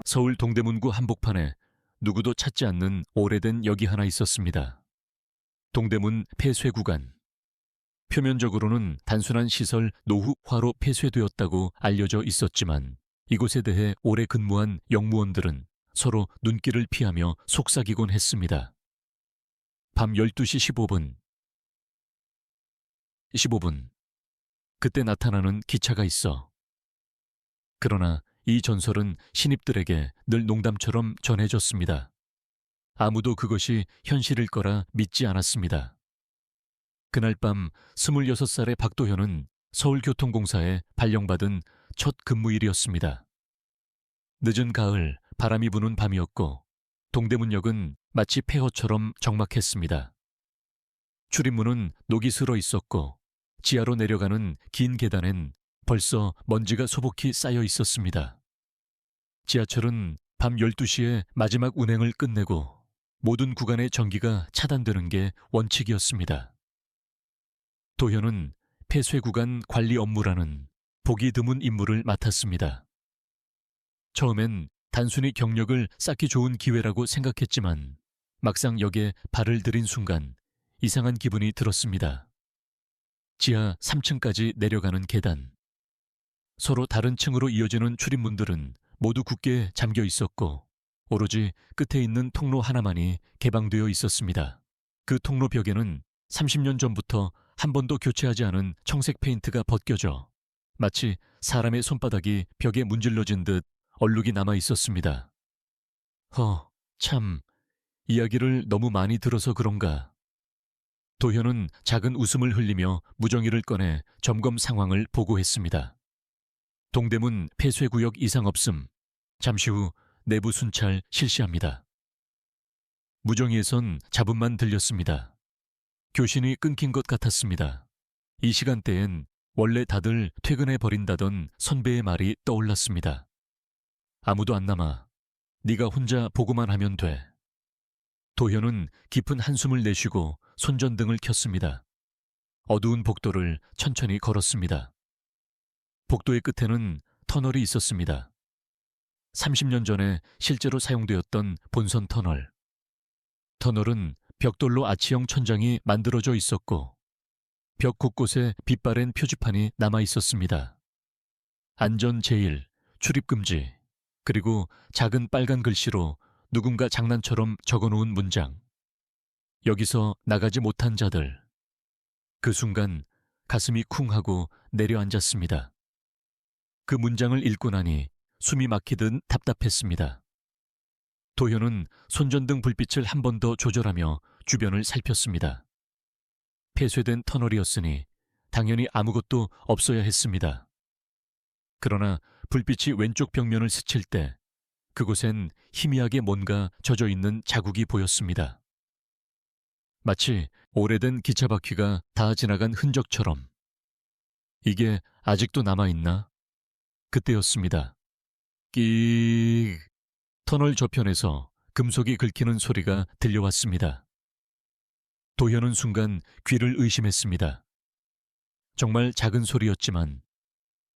서울 동대문구 한복판에 누구도 찾지 않는 오래된 역이 하나 있었습니다. 동대문 폐쇄구간. 표면적으로는 단순한 시설 노후화로 폐쇄되었다고 알려져 있었지만 이곳에 대해 오래 근무한 역무원들은 서로 눈길을 피하며 속삭이곤 했습니다. 밤 12시 15분. 그때 나타나는 기차가 있어. 그러나 이 전설은 신입들에게 늘 농담처럼 전해졌습니다. 아무도 그것이 현실일 거라 믿지 않았습니다. 그날 밤 26살의 박도현은 서울교통공사에 발령받은 첫 근무일이었습니다. 늦은 가을 바람이 부는 밤이었고 동대문역은 마치 폐허처럼 적막했습니다. 출입문은 녹이 슬어 있었고 지하로 내려가는 긴 계단엔 벌써 먼지가 소복히 쌓여 있었습니다. 지하철은 밤 12시에 마지막 운행을 끝내고 모든 구간의 전기가 차단되는 게 원칙이었습니다. 도현은 폐쇄 구간 관리 업무라는 보기 드문 임무를 맡았습니다. 처음엔 단순히 경력을 쌓기 좋은 기회라고 생각했지만 막상 역에 발을 들인 순간 이상한 기분이 들었습니다. 지하 3층까지 내려가는 계단. 서로 다른 층으로 이어지는 출입문들은 모두 굳게 잠겨 있었고 오로지 끝에 있는 통로 하나만이 개방되어 있었습니다. 그 통로 벽에는 30년 전부터 한 번도 교체하지 않은 청색 페인트가 벗겨져 마치 사람의 손바닥이 벽에 문질러진 듯 얼룩이 남아 있었습니다. 참, 이야기를 너무 많이 들어서 그런가. 도현은 작은 웃음을 흘리며 무전기를 꺼내 점검 상황을 보고했습니다. 동대문 폐쇄구역 이상 없음. 잠시 후 내부 순찰 실시합니다. 무정이에선 잡음만 들렸습니다. 교신이 끊긴 것 같았습니다. 이 시간대엔 원래 다들 퇴근해 버린다던 선배의 말이 떠올랐습니다. 아무도 안 남아. 네가 혼자 보고만 하면 돼. 도현은 깊은 한숨을 내쉬고 손전등을 켰습니다. 어두운 복도를 천천히 걸었습니다. 복도의 끝에는 터널이 있었습니다. 30년 전에 실제로 사용되었던 본선 터널. 터널은 벽돌로 아치형 천장이 만들어져 있었고 벽 곳곳에 빛바랜 표지판이 남아 있었습니다. 안전 제일, 출입 금지, 그리고 작은 빨간 글씨로 누군가 장난처럼 적어놓은 문장. 여기서 나가지 못한 자들. 그 순간 가슴이 쿵 하고 내려앉았습니다. 그 문장을 읽고 나니 숨이 막히듯 답답했습니다. 도현은 손전등 불빛을 한 번 더 조절하며 주변을 살폈습니다. 폐쇄된 터널이었으니 당연히 아무것도 없어야 했습니다. 그러나 불빛이 왼쪽 벽면을 스칠 때 그곳엔 희미하게 뭔가 젖어 있는 자국이 보였습니다. 마치 오래된 기차 바퀴가 다 지나간 흔적처럼. 이게 아직도 남아있나? 그때였습니다. 끼익. 터널 저편에서 금속이 긁히는 소리가 들려왔습니다. 도현은 순간 귀를 의심했습니다. 정말 작은 소리였지만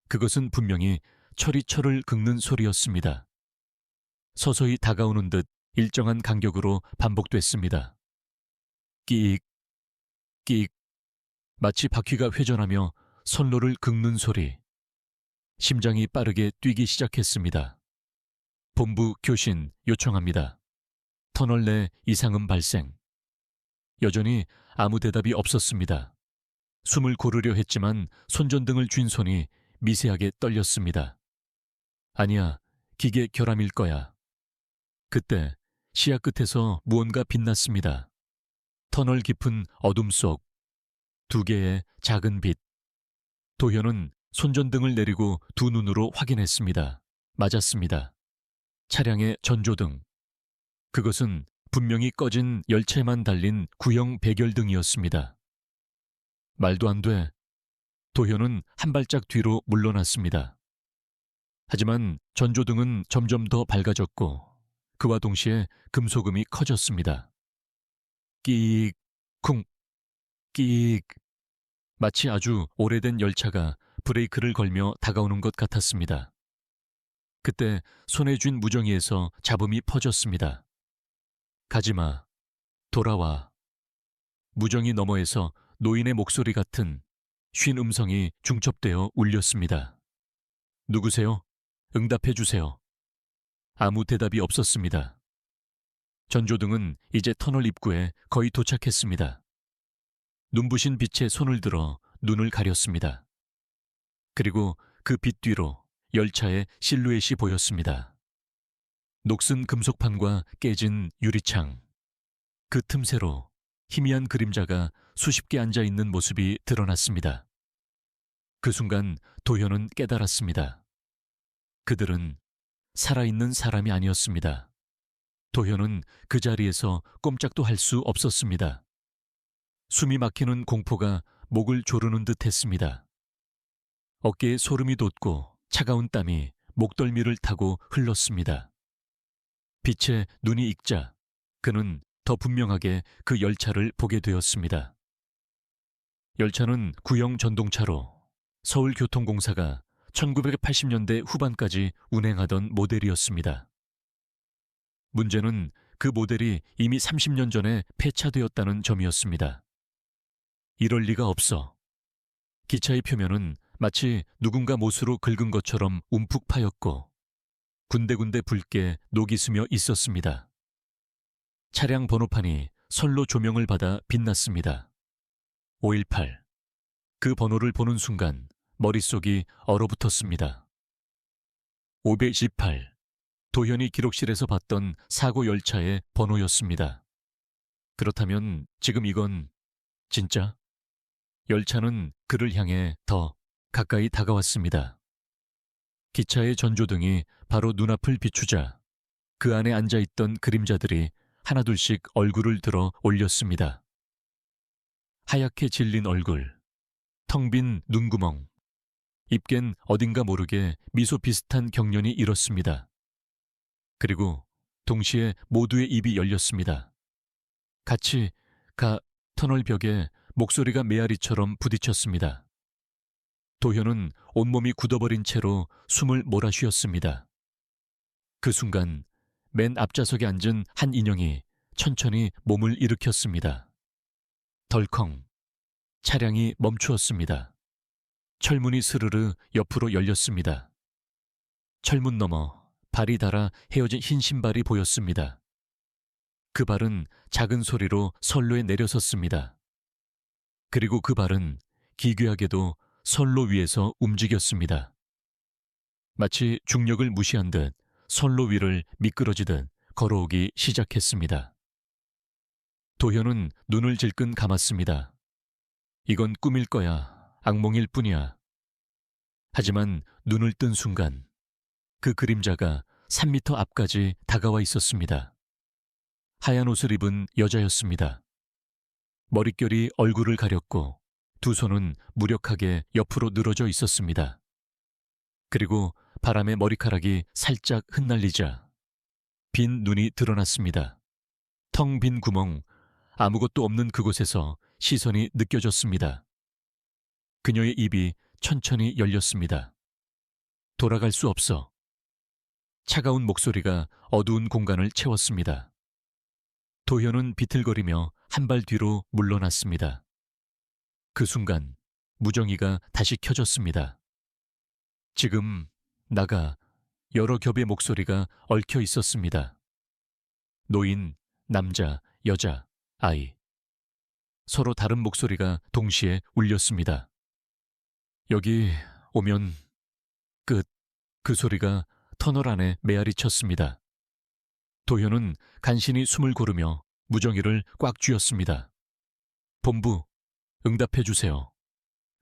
그것은 분명히 철이 철을 긁는 소리였습니다. 서서히 다가오는 듯 일정한 간격으로 반복됐습니다. 끼익, 끼익. 마치 바퀴가 회전하며 선로를 긁는 소리. 심장이 빠르게 뛰기 시작했습니다. 본부 교신 요청합니다. 터널 내 이상음 발생. 여전히 아무 대답이 없었습니다. 숨을 고르려 했지만 손전등을 쥔 손이 미세하게 떨렸습니다. 아니야, 기계 결함일 거야. 그때 시야 끝에서 무언가 빛났습니다. 터널 깊은 어둠 속 두 개의 작은 빛. 도현은 손전등을 내리고 두 눈으로 확인했습니다. 맞았습니다. 차량의 전조등. 그것은 분명히 꺼진 열차에만 달린 구형 백열등이었습니다. 말도 안 돼. 도현은 한 발짝 뒤로 물러났습니다. 하지만 전조등은 점점 더 밝아졌고 그와 동시에 금속음이 커졌습니다. 끼익, 쿵, 끼익. 마치 아주 오래된 열차가 브레이크를 걸며 다가오는 것 같았습니다. 그때 손에 쥔 무정이에서 잡음이 퍼졌습니다. 가지마, 돌아와. 무정이 너머에서 노인의 목소리 같은 쉰 음성이 중첩되어 울렸습니다. 누구세요? 응답해 주세요. 아무 대답이 없었습니다. 전조등은 이제 터널 입구에 거의 도착했습니다. 눈부신 빛에 손을 들어 눈을 가렸습니다. 그리고 그 빛 뒤로 열차의 실루엣이 보였습니다. 녹슨 금속판과 깨진 유리창, 그 틈새로 희미한 그림자가 수십 개 앉아 있는 모습이 드러났습니다. 그 순간 도현은 깨달았습니다. 그들은 살아있는 사람이 아니었습니다. 도현은 그 자리에서 꼼짝도 할 수 없었습니다. 숨이 막히는 공포가 목을 조르는 듯 했습니다. 어깨에 소름이 돋고 차가운 땀이 목덜미를 타고 흘렀습니다. 빛에 눈이 익자 그는 더 분명하게 그 열차를 보게 되었습니다. 열차는 구형 전동차로 서울교통공사가 1980년대 후반까지 운행하던 모델이었습니다. 문제는 그 모델이 이미 30년 전에 폐차되었다는 점이었습니다. 이럴 리가 없어. 기차의 표면은 마치 누군가 못으로 긁은 것처럼 움푹 파였고 군데군데 붉게 녹이 스며 있었습니다. 차량 번호판이 선로 조명을 받아 빛났습니다. 518. 그 번호를 보는 순간 머릿속이 얼어붙었습니다. 528. 도현이 기록실에서 봤던 사고 열차의 번호였습니다. 그렇다면 지금 이건 진짜? 열차는 그를 향해 더 가까이 다가왔습니다. 기차의 전조등이 바로 눈앞을 비추자 그 안에 앉아있던 그림자들이 하나둘씩 얼굴을 들어 올렸습니다. 하얗게 질린 얼굴, 텅 빈 눈구멍, 입겐 어딘가 모르게 미소 비슷한 경련이 일었습니다. 그리고 동시에 모두의 입이 열렸습니다. 같이 터널 벽에 목소리가 메아리처럼 부딪혔습니다. 도현은 온몸이 굳어버린 채로 숨을 몰아쉬었습니다. 그 순간 맨 앞좌석에 앉은 한 인형이 천천히 몸을 일으켰습니다. 덜컹. 차량이 멈추었습니다. 철문이 스르르 옆으로 열렸습니다. 철문 너머 발이 닳아 헤어진 흰 신발이 보였습니다. 그 발은 작은 소리로 선로에 내려섰습니다. 그리고 그 발은 기괴하게도 선로 위에서 움직였습니다. 마치 중력을 무시한 듯 선로 위를 미끄러지듯 걸어오기 시작했습니다. 도현은 눈을 질끈 감았습니다. 이건 꿈일 거야, 악몽일 뿐이야. 하지만 눈을 뜬 순간 그 그림자가 3미터 앞까지 다가와 있었습니다. 하얀 옷을 입은 여자였습니다. 머릿결이 얼굴을 가렸고 두 손은 무력하게 옆으로 늘어져 있었습니다. 그리고 바람에 머리카락이 살짝 흩날리자 빈 눈이 드러났습니다. 텅 빈 구멍, 아무것도 없는 그곳에서 시선이 느껴졌습니다. 그녀의 입이 천천히 열렸습니다. 돌아갈 수 없어. 차가운 목소리가 어두운 공간을 채웠습니다. 도현은 비틀거리며 한 발 뒤로 물러났습니다. 그 순간 무정이가 다시 켜졌습니다. 지금 나가 여러 겹의 목소리가 얽혀 있었습니다. 노인, 남자, 여자, 아이. 서로 다른 목소리가 동시에 울렸습니다. 여기 오면 끝. 그 소리가 터널 안에 메아리 쳤습니다. 도현은 간신히 숨을 고르며 무정이를 꽉 쥐었습니다. 본부, 응답해 주세요.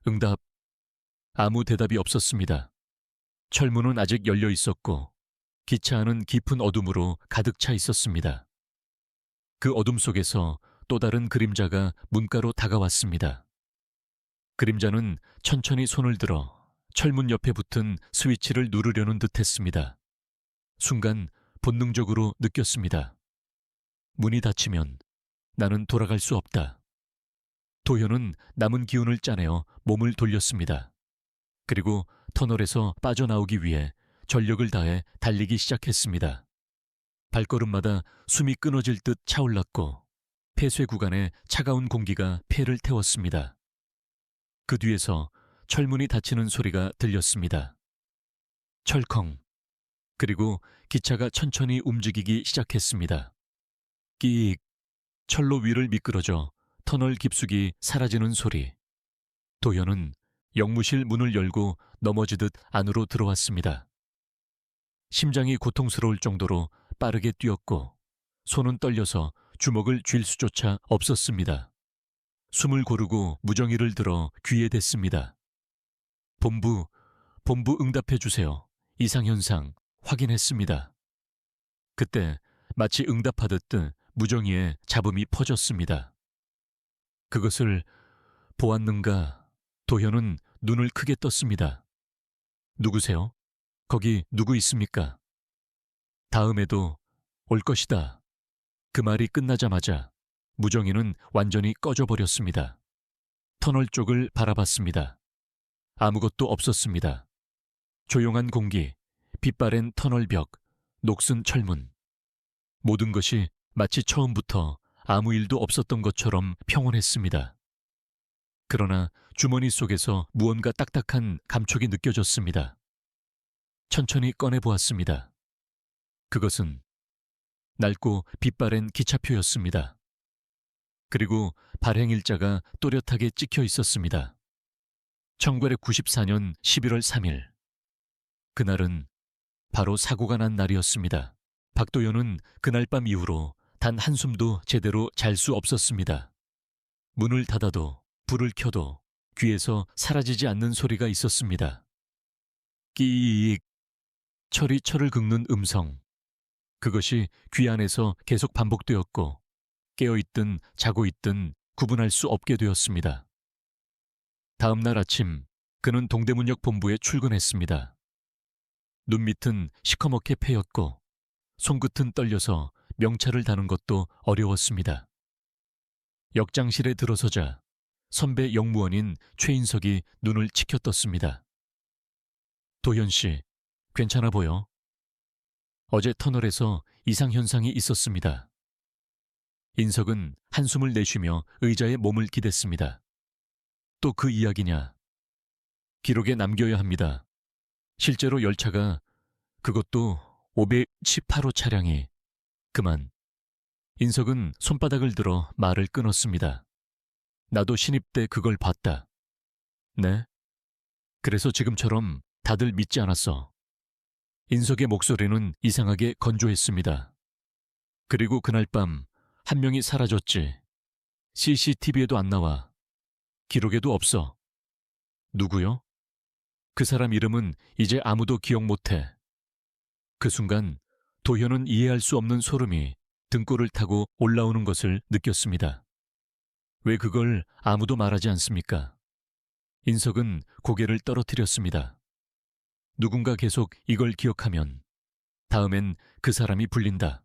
응답. 아무 대답이 없었습니다. 철문은 아직 열려 있었고 기차 안은 깊은 어둠으로 가득 차 있었습니다. 그 어둠 속에서 또 다른 그림자가 문가로 다가왔습니다. 그림자는 천천히 손을 들어 철문 옆에 붙은 스위치를 누르려는 듯 했습니다. 순간 본능적으로 느꼈습니다. 문이 닫히면 나는 돌아갈 수 없다. 도현은 남은 기운을 짜내어 몸을 돌렸습니다. 그리고 터널에서 빠져나오기 위해 전력을 다해 달리기 시작했습니다. 발걸음마다 숨이 끊어질 듯 차올랐고 폐쇄 구간에 차가운 공기가 폐를 태웠습니다. 그 뒤에서 철문이 닫히는 소리가 들렸습니다. 철컹. 그리고 기차가 천천히 움직이기 시작했습니다. 끼익. 철로 위를 미끄러져 터널 깊숙이 사라지는 소리. 도현은 역무실 문을 열고 넘어지듯 안으로 들어왔습니다. 심장이 고통스러울 정도로 빠르게 뛰었고 손은 떨려서 주먹을 쥘 수조차 없었습니다. 숨을 고르고 무정이를 들어 귀에 댔습니다. 본부 응답해 주세요. 이상현상 확인했습니다. 그때 마치 응답하듯 무정이의 잡음이 퍼졌습니다. 그것을 보았는가? 도현은 눈을 크게 떴습니다. 누구세요? 거기 누구 있습니까? 다음에도 올 것이다. 그 말이 끝나자마자 무정이는 완전히 꺼져버렸습니다. 터널 쪽을 바라봤습니다. 아무것도 없었습니다. 조용한 공기, 빛바랜 터널벽, 녹슨 철문. 모든 것이 마치 처음부터 아무 일도 없었던 것처럼 평온했습니다. 그러나 주머니 속에서 무언가 딱딱한 감촉이 느껴졌습니다. 천천히 꺼내보았습니다. 그것은 낡고 빛바랜 기차표였습니다. 그리고 발행일자가 또렷하게 찍혀 있었습니다. 1994년 11월 3일. 그날은 바로 사고가 난 날이었습니다. 박도연은 그날 밤 이후로 단 한숨도 제대로 잘 수 없었습니다. 문을 닫아도 불을 켜도 귀에서 사라지지 않는 소리가 있었습니다. 끼익. 철이 철을 긁는 음성. 그것이 귀 안에서 계속 반복되었고 깨어있든 자고 있든 구분할 수 없게 되었습니다. 다음 날 아침 그는 동대문역 본부에 출근했습니다. 눈밑은 시커멓게 패였고 손끝은 떨려서 명찰을 다는 것도 어려웠습니다. 역장실에 들어서자 선배 역무원인 최인석이 눈을 치켜떴습니다. 도현 씨, 괜찮아 보여? 어제 터널에서 이상현상이 있었습니다. 인석은 한숨을 내쉬며 의자에 몸을 기댔습니다. 또 그 이야기냐? 기록에 남겨야 합니다. 실제로 열차가, 그것도 518호 차량이, 그만. 인석은 손바닥을 들어 말을 끊었습니다. 나도 신입 때 그걸 봤다. 네? 그래서 지금처럼 다들 믿지 않았어. 인석의 목소리는 이상하게 건조했습니다. 그리고 그날 밤 한 명이 사라졌지. CCTV에도 안 나와. 기록에도 없어. 누구요? 그 사람 이름은 이제 아무도 기억 못해. 그 순간 도현은 이해할 수 없는 소름이 등골을 타고 올라오는 것을 느꼈습니다. 왜 그걸 아무도 말하지 않습니까? 인석은 고개를 떨어뜨렸습니다. 누군가 계속 이걸 기억하면 다음엔 그 사람이 불린다.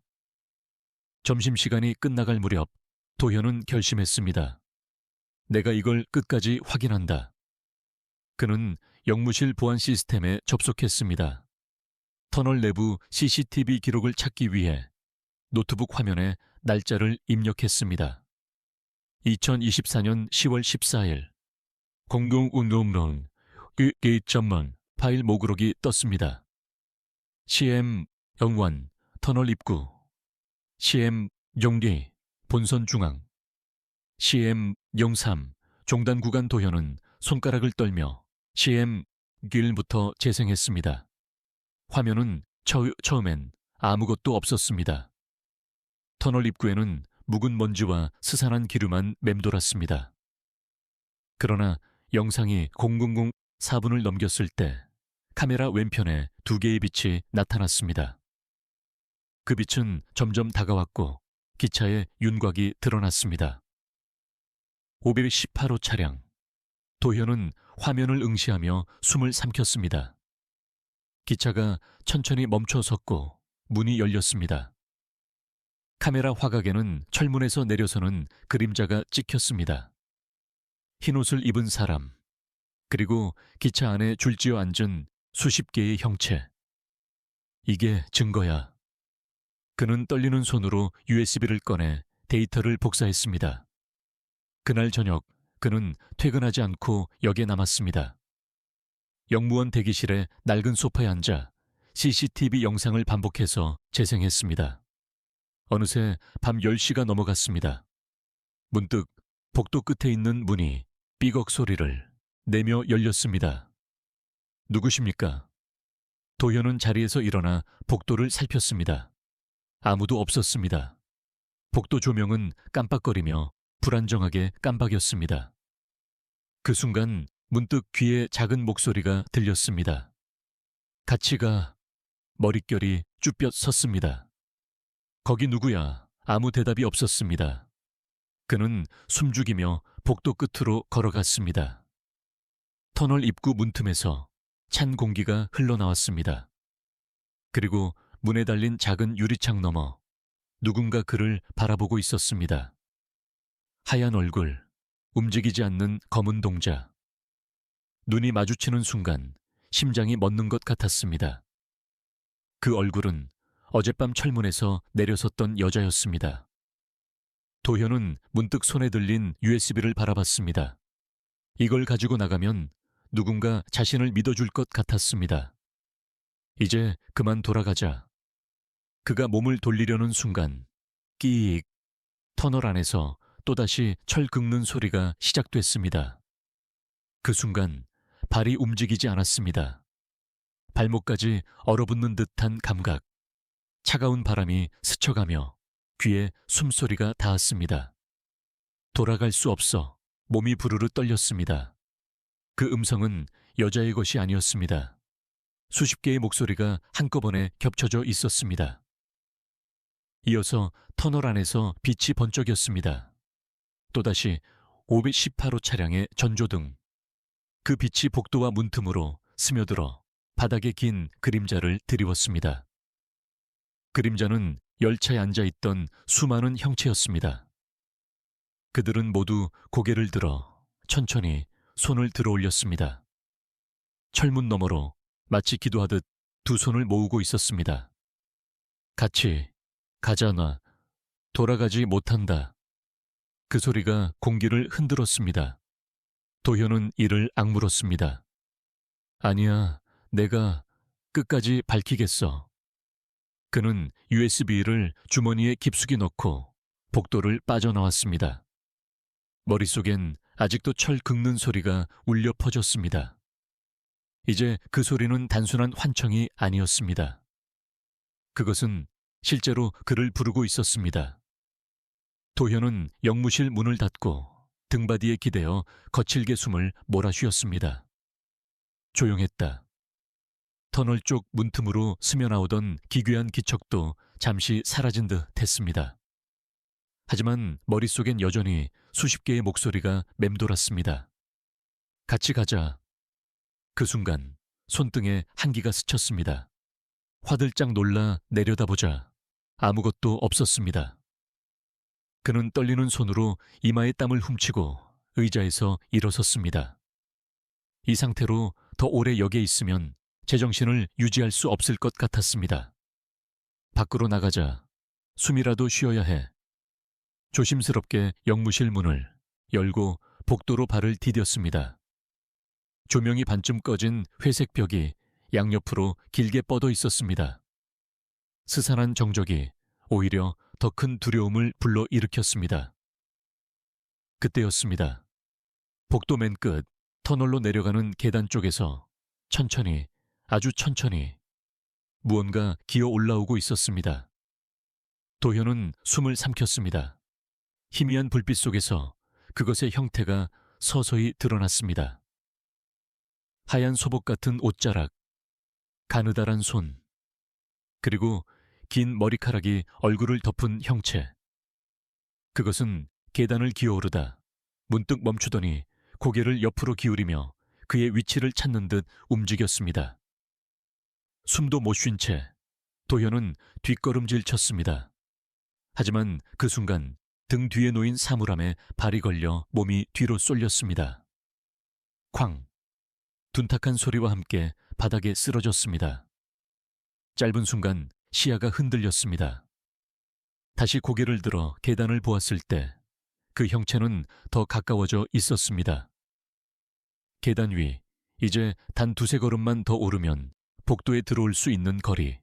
점심시간이 끝나갈 무렵 도현은 결심했습니다. 내가 이걸 끝까지 확인한다. 그는 역무실 보안 시스템에 접속했습니다. 터널 내부 CCTV 기록을 찾기 위해 노트북 화면에 날짜를 입력했습니다. 2024년 10월 14일 공공운동론 그2.만 파일 목록이 떴습니다. CM 영원 터널 입구, CM 용리 본선 중앙, CM 영삼 종단 구간. 도현은 손가락을 떨며 CM 길부터 재생했습니다. 화면은 처음엔 아무것도 없었습니다. 터널 입구에는 묵은 먼지와 스산한 기류만 맴돌았습니다. 그러나 영상이 000 4분을 넘겼을 때 카메라 왼편에 두 개의 빛이 나타났습니다. 그 빛은 점점 다가왔고 기차의 윤곽이 드러났습니다. 518호 차량. 도현은 화면을 응시하며 숨을 삼켰습니다. 기차가 천천히 멈춰 섰고 문이 열렸습니다. 카메라 화각에는 철문에서 내려서는 그림자가 찍혔습니다. 흰옷을 입은 사람, 그리고 기차 안에 줄지어 앉은 수십 개의 형체. 이게 증거야. 그는 떨리는 손으로 USB를 꺼내 데이터를 복사했습니다. 그날 저녁 그는 퇴근하지 않고 역에 남았습니다. 영무원 대기실의 낡은 소파에 앉아 CCTV 영상을 반복해서 재생했습니다. 어느새 밤 10시가 넘어갔습니다. 문득 복도 끝에 있는 문이 삐걱 소리를 내며 열렸습니다. 누구십니까? 도현은 자리에서 일어나 복도를 살폈습니다. 아무도 없었습니다. 복도 조명은 깜빡거리며 불안정하게 깜박였습니다. 그 순간 문득 귀에 작은 목소리가 들렸습니다. 같이 가. 머릿결이 쭈뼛 섰습니다. 거기 누구야? 아무 대답이 없었습니다. 그는 숨죽이며 복도 끝으로 걸어갔습니다. 터널 입구 문틈에서 찬 공기가 흘러나왔습니다. 그리고 문에 달린 작은 유리창 너머 누군가 그를 바라보고 있었습니다. 하얀 얼굴, 움직이지 않는 검은 동자. 눈이 마주치는 순간 심장이 멎는 것 같았습니다. 그 얼굴은 어젯밤 철문에서 내려섰던 여자였습니다. 도현은 문득 손에 들린 USB를 바라봤습니다. 이걸 가지고 나가면 누군가 자신을 믿어줄 것 같았습니다. 이제 그만 돌아가자. 그가 몸을 돌리려는 순간 끼익 터널 안에서 또다시 철 긁는 소리가 시작됐습니다. 그 순간 발이 움직이지 않았습니다. 발목까지 얼어붙는 듯한 감각. 차가운 바람이 스쳐가며 귀에 숨소리가 닿았습니다. 돌아갈 수 없어 몸이 부르르 떨렸습니다. 그 음성은 여자의 것이 아니었습니다. 수십 개의 목소리가 한꺼번에 겹쳐져 있었습니다. 이어서 터널 안에서 빛이 번쩍였습니다. 또다시 518호 차량의 전조등. 그 빛이 복도와 문틈으로 스며들어 바닥에 긴 그림자를 드리웠습니다. 그림자는 열차에 앉아있던 수많은 형체였습니다. 그들은 모두 고개를 들어 천천히 손을 들어 올렸습니다. 철문 너머로 마치 기도하듯 두 손을 모으고 있었습니다. 같이 가잖아. 돌아가지 못한다. 그 소리가 공기를 흔들었습니다. 도현은 이를 악물었습니다. 아니야, 내가 끝까지 밝히겠어. 그는 USB를 주머니에 깊숙이 넣고 복도를 빠져나왔습니다. 머릿속엔 아직도 철 긁는 소리가 울려 퍼졌습니다. 이제 그 소리는 단순한 환청이 아니었습니다. 그것은 실제로 그를 부르고 있었습니다. 도현은 영무실 문을 닫고 등받이에 기대어 거칠게 숨을 몰아쉬었습니다. 조용했다. 터널 쪽 문틈으로 스며나오던 기괴한 기척도 잠시 사라진 듯 했습니다. 하지만 머릿속엔 여전히 수십 개의 목소리가 맴돌았습니다. 같이 가자. 그 순간 손등에 한기가 스쳤습니다. 화들짝 놀라 내려다보자 아무것도 없었습니다. 그는 떨리는 손으로 이마에 땀을 훔치고 의자에서 일어섰습니다. 이 상태로 더 오래 역에 있으면 제정신을 유지할 수 없을 것 같았습니다. 밖으로 나가자. 숨이라도 쉬어야 해. 조심스럽게 영무실 문을 열고 복도로 발을 디뎠습니다. 조명이 반쯤 꺼진 회색 벽이 양옆으로 길게 뻗어 있었습니다. 스산한 정적이 오히려 더 큰 두려움을 불러일으켰습니다. 그때였습니다. 복도 맨 끝 터널로 내려가는 계단 쪽에서 천천히, 아주 천천히 무언가 기어 올라오고 있었습니다. 도현은 숨을 삼켰습니다. 희미한 불빛 속에서 그것의 형태가 서서히 드러났습니다. 하얀 소복 같은 옷자락, 가느다란 손, 그리고 긴 머리카락이 얼굴을 덮은 형체. 그것은 계단을 기어오르다 문득 멈추더니 고개를 옆으로 기울이며 그의 위치를 찾는 듯 움직였습니다. 숨도 못 쉰 채 도현은 뒷걸음질 쳤습니다. 하지만 그 순간 등 뒤에 놓인 사물함에 발이 걸려 몸이 뒤로 쏠렸습니다. 쾅! 둔탁한 소리와 함께 바닥에 쓰러졌습니다. 짧은 순간 시야가 흔들렸습니다. 다시 고개를 들어 계단을 보았을 때 그 형체는 더 가까워져 있었습니다. 계단 위, 이제 단 두세 걸음만 더 오르면 복도에 들어올 수 있는 거리.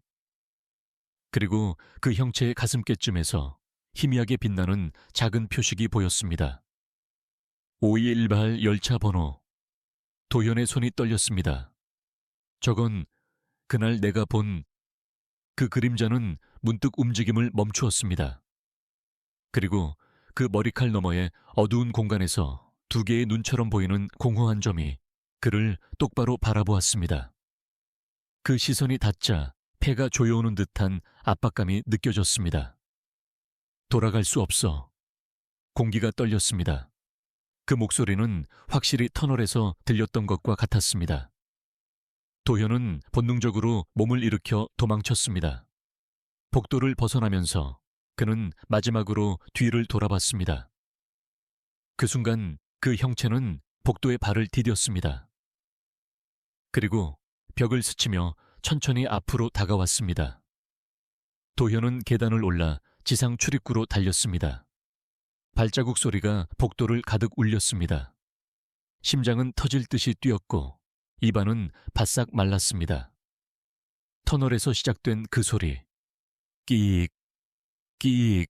그리고 그 형체의 가슴께쯤에서 희미하게 빛나는 작은 표식이 보였습니다. 5218 열차 번호. 도현의 손이 떨렸습니다. 저건 그날 내가 본 그 그림자는 문득 움직임을 멈추었습니다. 그리고 그 머리칼 너머의 어두운 공간에서 두 개의 눈처럼 보이는 공허한 점이 그를 똑바로 바라보았습니다. 그 시선이 닿자 폐가 조여오는 듯한 압박감이 느껴졌습니다. 돌아갈 수 없어. 공기가 떨렸습니다. 그 목소리는 확실히 터널에서 들렸던 것과 같았습니다. 도현은 본능적으로 몸을 일으켜 도망쳤습니다. 복도를 벗어나면서 그는 마지막으로 뒤를 돌아봤습니다. 그 순간 그 형체는 복도에 발을 디뎠습니다. 그리고 벽을 스치며 천천히 앞으로 다가왔습니다. 도현은 계단을 올라 지상 출입구로 달렸습니다. 발자국 소리가 복도를 가득 울렸습니다. 심장은 터질 듯이 뛰었고 입안은 바싹 말랐습니다. 터널에서 시작된 그 소리. 끼익, 끼익.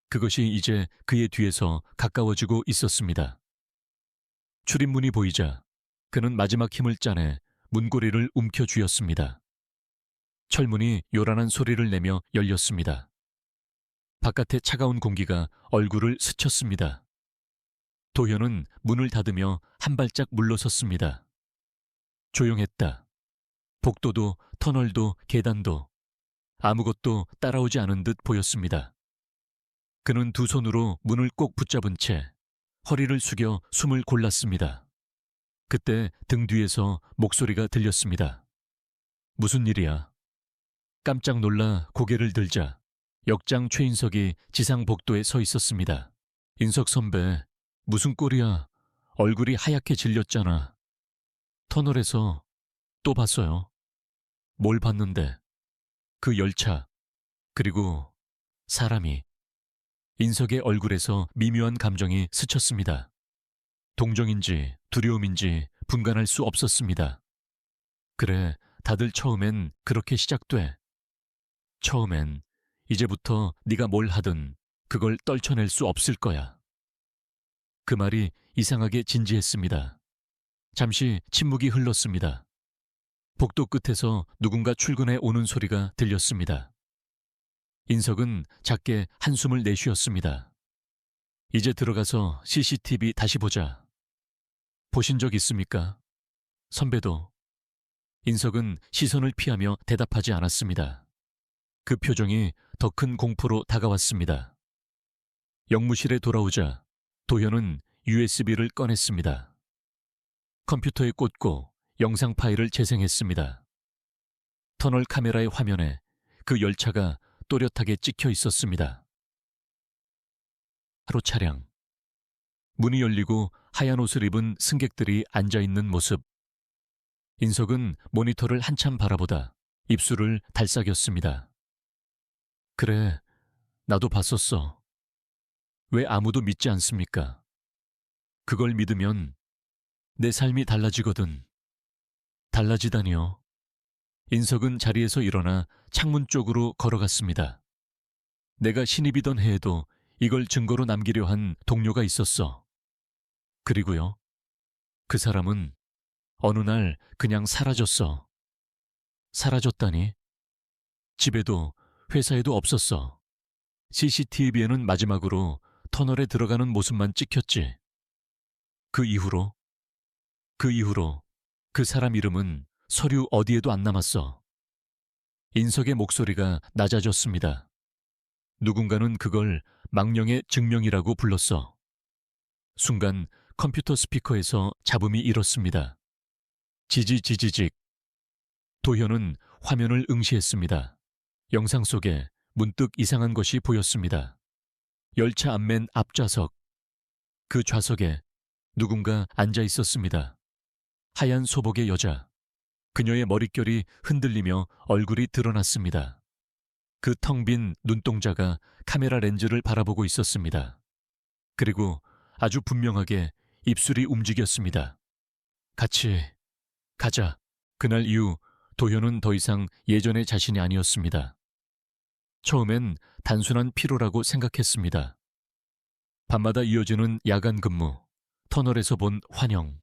그것이 이제 그의 뒤에서 가까워지고 있었습니다. 출입문이 보이자 그는 마지막 힘을 짜내 문고리를 움켜쥐었습니다. 철문이 요란한 소리를 내며 열렸습니다. 바깥의 차가운 공기가 얼굴을 스쳤습니다. 도현은 문을 닫으며 한 발짝 물러섰습니다. 조용했다. 복도도 터널도 계단도 아무것도 따라오지 않은 듯 보였습니다. 그는 두 손으로 문을 꼭 붙잡은 채 허리를 숙여 숨을 골랐습니다. 그때 등 뒤에서 목소리가 들렸습니다. 무슨 일이야? 깜짝 놀라 고개를 들자 역장 최인석이 지상 복도에 서 있었습니다. 인석 선배, 무슨 꼴이야? 얼굴이 하얗게 질렸잖아. 터널에서 또 봤어요. 뭘 봤는데? 그 열차, 그리고 사람이. 인석의 얼굴에서 미묘한 감정이 스쳤습니다. 동정인지 두려움인지 분간할 수 없었습니다. 그래, 다들 처음엔 그렇게 시작돼. 처음엔 이제부터 네가 뭘 하든 그걸 떨쳐낼 수 없을 거야. 그 말이 이상하게 진지했습니다. 잠시 침묵이 흘렀습니다. 복도 끝에서 누군가 출근해 오는 소리가 들렸습니다. 인석은 작게 한숨을 내쉬었습니다. 이제 들어가서 CCTV 다시 보자. 보신 적 있습니까? 선배도. 인석은 시선을 피하며 대답하지 않았습니다. 그 표정이 더 큰 공포로 다가왔습니다. 영무실에 돌아오자 도현은 USB를 꺼냈습니다. 컴퓨터에 꽂고 영상 파일을 재생했습니다. 터널 카메라의 화면에 그 열차가 또렷하게 찍혀 있었습니다. 하루 차량. 문이 열리고 하얀 옷을 입은 승객들이 앉아있는 모습. 인석은 모니터를 한참 바라보다 입술을 달싹였습니다. 그래, 나도 봤었어. 왜 아무도 믿지 않습니까? 그걸 믿으면 내 삶이 달라지거든. 달라지다니요. 인석은 자리에서 일어나 창문 쪽으로 걸어갔습니다. 내가 신입이던 해에도 이걸 증거로 남기려 한 동료가 있었어. 그리고요. 그 사람은 어느 날 그냥 사라졌어. 사라졌다니? 집에도 회사에도 없었어. CCTV에는 마지막으로 터널에 들어가는 모습만 찍혔지. 그 이후로 그 사람 이름은 서류 어디에도 안 남았어. 인석의 목소리가 낮아졌습니다. 누군가는 그걸 망령의 증명이라고 불렀어. 순간 컴퓨터 스피커에서 잡음이 일었습니다. 지지지지직. 도현은 화면을 응시했습니다. 영상 속에 문득 이상한 것이 보였습니다. 열차 앞맨 앞좌석. 그 좌석에 누군가 앉아 있었습니다. 하얀 소복의 여자. 그녀의 머릿결이 흔들리며 얼굴이 드러났습니다. 그 텅 빈 눈동자가 카메라 렌즈를 바라보고 있었습니다. 그리고 아주 분명하게 입술이 움직였습니다. 같이 가자. 그날 이후 도현은 더 이상 예전의 자신이 아니었습니다. 처음엔 단순한 피로라고 생각했습니다. 밤마다 이어지는 야간 근무, 터널에서 본 환영,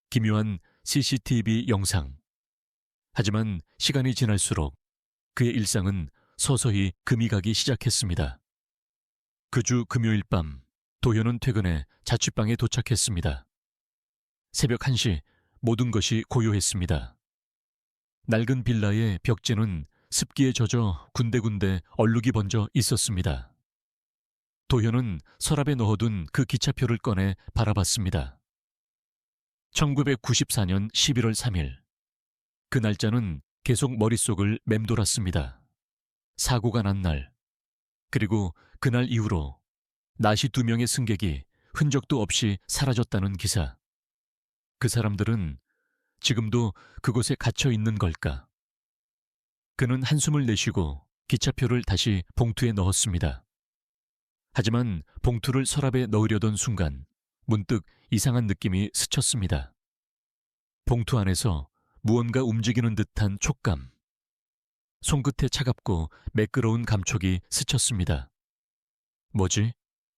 기묘한 CCTV 영상. 하지만 시간이 지날수록 그의 일상은 서서히 금이 가기 시작했습니다. 그 주 금요일 밤, 도현은 퇴근해 자취방에 도착했습니다. 새벽 1시, 모든 것이 고요했습니다. 낡은 빌라의 벽지는 습기에 젖어 군데군데 얼룩이 번져 있었습니다. 도현은 서랍에 넣어둔 그 기차표를 꺼내 바라봤습니다. 1994년 11월 3일. 그 날짜는 계속 머릿속을 맴돌았습니다. 사고가 난 날, 그리고 그날 이후로 나시 2명의 승객이 흔적도 없이 사라졌다는 기사. 그 사람들은 지금도 그곳에 갇혀 있는 걸까? 그는 한숨을 내쉬고 기차표를 다시 봉투에 넣었습니다. 하지만 봉투를 서랍에 넣으려던 순간 문득 이상한 느낌이 스쳤습니다. 봉투 안에서 무언가 움직이는 듯한 촉감. 손끝에 차갑고 매끄러운 감촉이 스쳤습니다. 뭐지?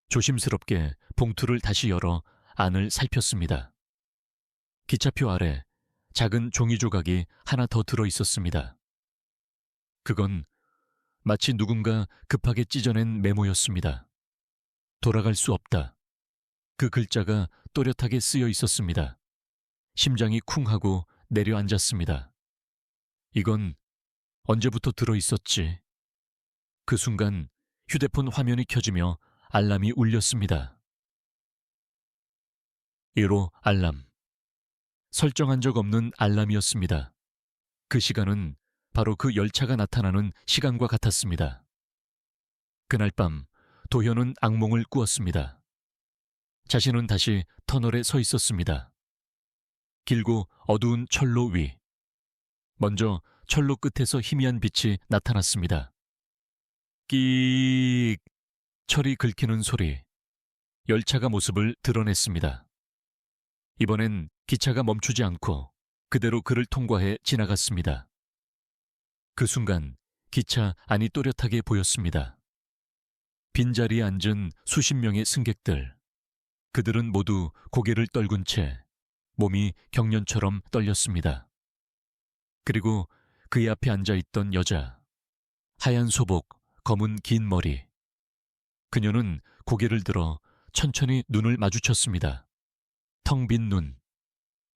조심스럽게 봉투를 다시 열어 안을 살폈습니다. 기차표 아래 작은 종이 조각이 하나 더 들어 있었습니다. 그건 마치 누군가 급하게 찢어낸 메모였습니다. 돌아갈 수 없다. 그 글자가 또렷하게 쓰여 있었습니다. 심장이 쿵 하고 내려앉았습니다. 이건 언제부터 들어 있었지? 그 순간 휴대폰 화면이 켜지며 알람이 울렸습니다. 1호 알람. 설정한 적 없는 알람이었습니다. 그 시간은 바로 그 열차가 나타나는 시간과 같았습니다. 그날 밤 도현은 악몽을 꾸었습니다. 자신은 다시 터널에 서 있었습니다. 길고 어두운 철로 위. 먼저 철로 끝에서 희미한 빛이 나타났습니다. 끼익. 철이 긁히는 소리. 열차가 모습을 드러냈습니다. 이번엔 기차가 멈추지 않고 그대로 그를 통과해 지나갔습니다. 그 순간 기차 안이 또렷하게 보였습니다. 빈자리에 앉은 수십 명의 승객들. 그들은 모두 고개를 떨군 채 몸이 경련처럼 떨렸습니다. 그리고 그의 앞에 앉아있던 여자. 하얀 소복, 검은 긴 머리. 그녀는 고개를 들어 천천히 눈을 마주쳤습니다. 텅 빈 눈.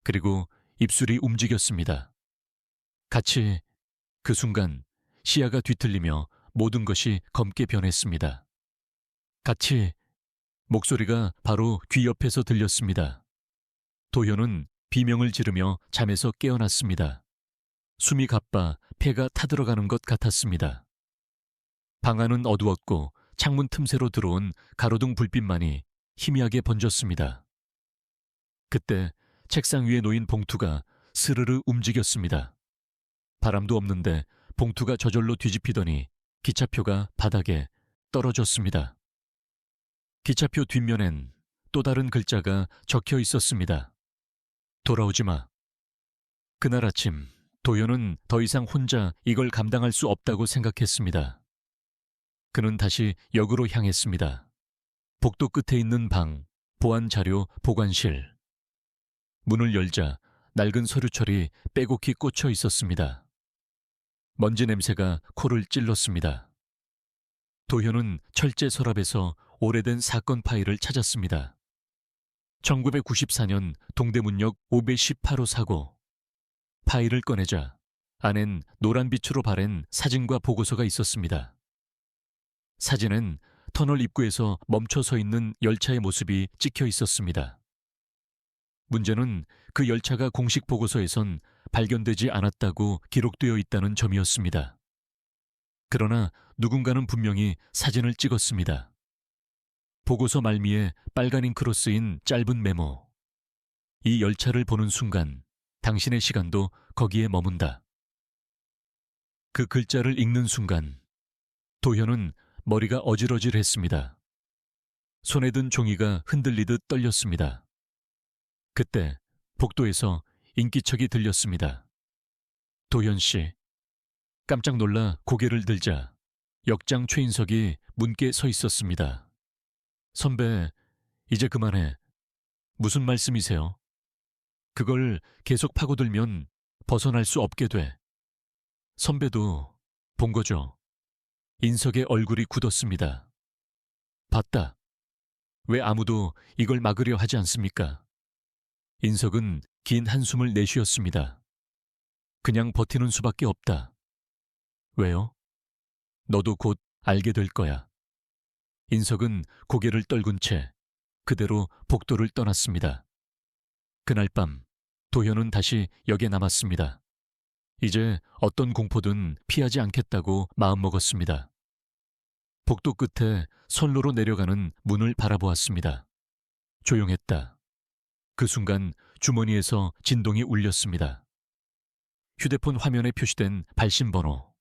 그리고 입술이 움직였습니다. 같이 그 순간 시야가 뒤틀리며 모든 것이 검게 변했습니다. 같이 목소리가 바로 귀 옆에서 들렸습니다. 도현은 비명을 지르며 잠에서 깨어났습니다. 숨이 가빠 폐가 타들어가는 것 같았습니다. 방 안은 어두웠고 창문 틈새로 들어온 가로등 불빛만이 희미하게 번졌습니다. 그때 책상 위에 놓인 봉투가 스르르 움직였습니다. 바람도 없는데 봉투가 저절로 뒤집히더니 기차표가 바닥에 떨어졌습니다. 기차표 뒷면엔 또 다른 글자가 적혀 있었습니다. 돌아오지 마. 그날 아침 도현은 더 이상 혼자 이걸 감당할 수 없다고 생각했습니다. 그는 다시 역으로 향했습니다. 복도 끝에 있는 방, 보안 자료 보관실. 문을 열자 낡은 서류철이 빼곡히 꽂혀 있었습니다. 먼지 냄새가 코를 찔렀습니다. 도현은 철제 서랍에서 오래된 사건 파일을 찾았습니다. 1994년 동대문역 518호 사고. 파일을 꺼내자 안엔 노란빛으로 바랜 사진과 보고서가 있었습니다. 사진엔 터널 입구에서 멈춰 서 있는 열차의 모습이 찍혀 있었습니다. 문제는 그 열차가 공식 보고서에선 발견되지 않았다고 기록되어 있다는 점이었습니다. 그러나 누군가는 분명히 사진을 찍었습니다. 보고서 말미에 빨간 잉크로 쓰인 짧은 메모. 이 열차를 보는 순간 당신의 시간도 거기에 머문다. 그 글자를 읽는 순간 도현은 머리가 어질어질했습니다. 손에 든 종이가 흔들리듯 떨렸습니다. 그때 복도에서 인기척이 들렸습니다. 도현 씨. 깜짝 놀라 고개를 들자 역장 최인석이 문께 서 있었습니다. 선배, 이제 그만해. 무슨 말씀이세요? 그걸 계속 파고들면 벗어날 수 없게 돼. 선배도 본 거죠. 인석의 얼굴이 굳었습니다. 봤다. 왜 아무도 이걸 막으려 하지 않습니까? 인석은 긴 한숨을 내쉬었습니다. 그냥 버티는 수밖에 없다. 왜요? 너도 곧 알게 될 거야. 인석은 고개를 떨군 채 그대로 복도를 떠났습니다. 그날 밤 도현은 다시 역에 남았습니다. 이제 어떤 공포든 피하지 않겠다고 마음먹었습니다. 복도 끝에 선로로 내려가는 문을 바라보았습니다. 조용했다. 그 순간 주머니에서 진동이 울렸습니다. 휴대폰 화면에 표시된 발신번호.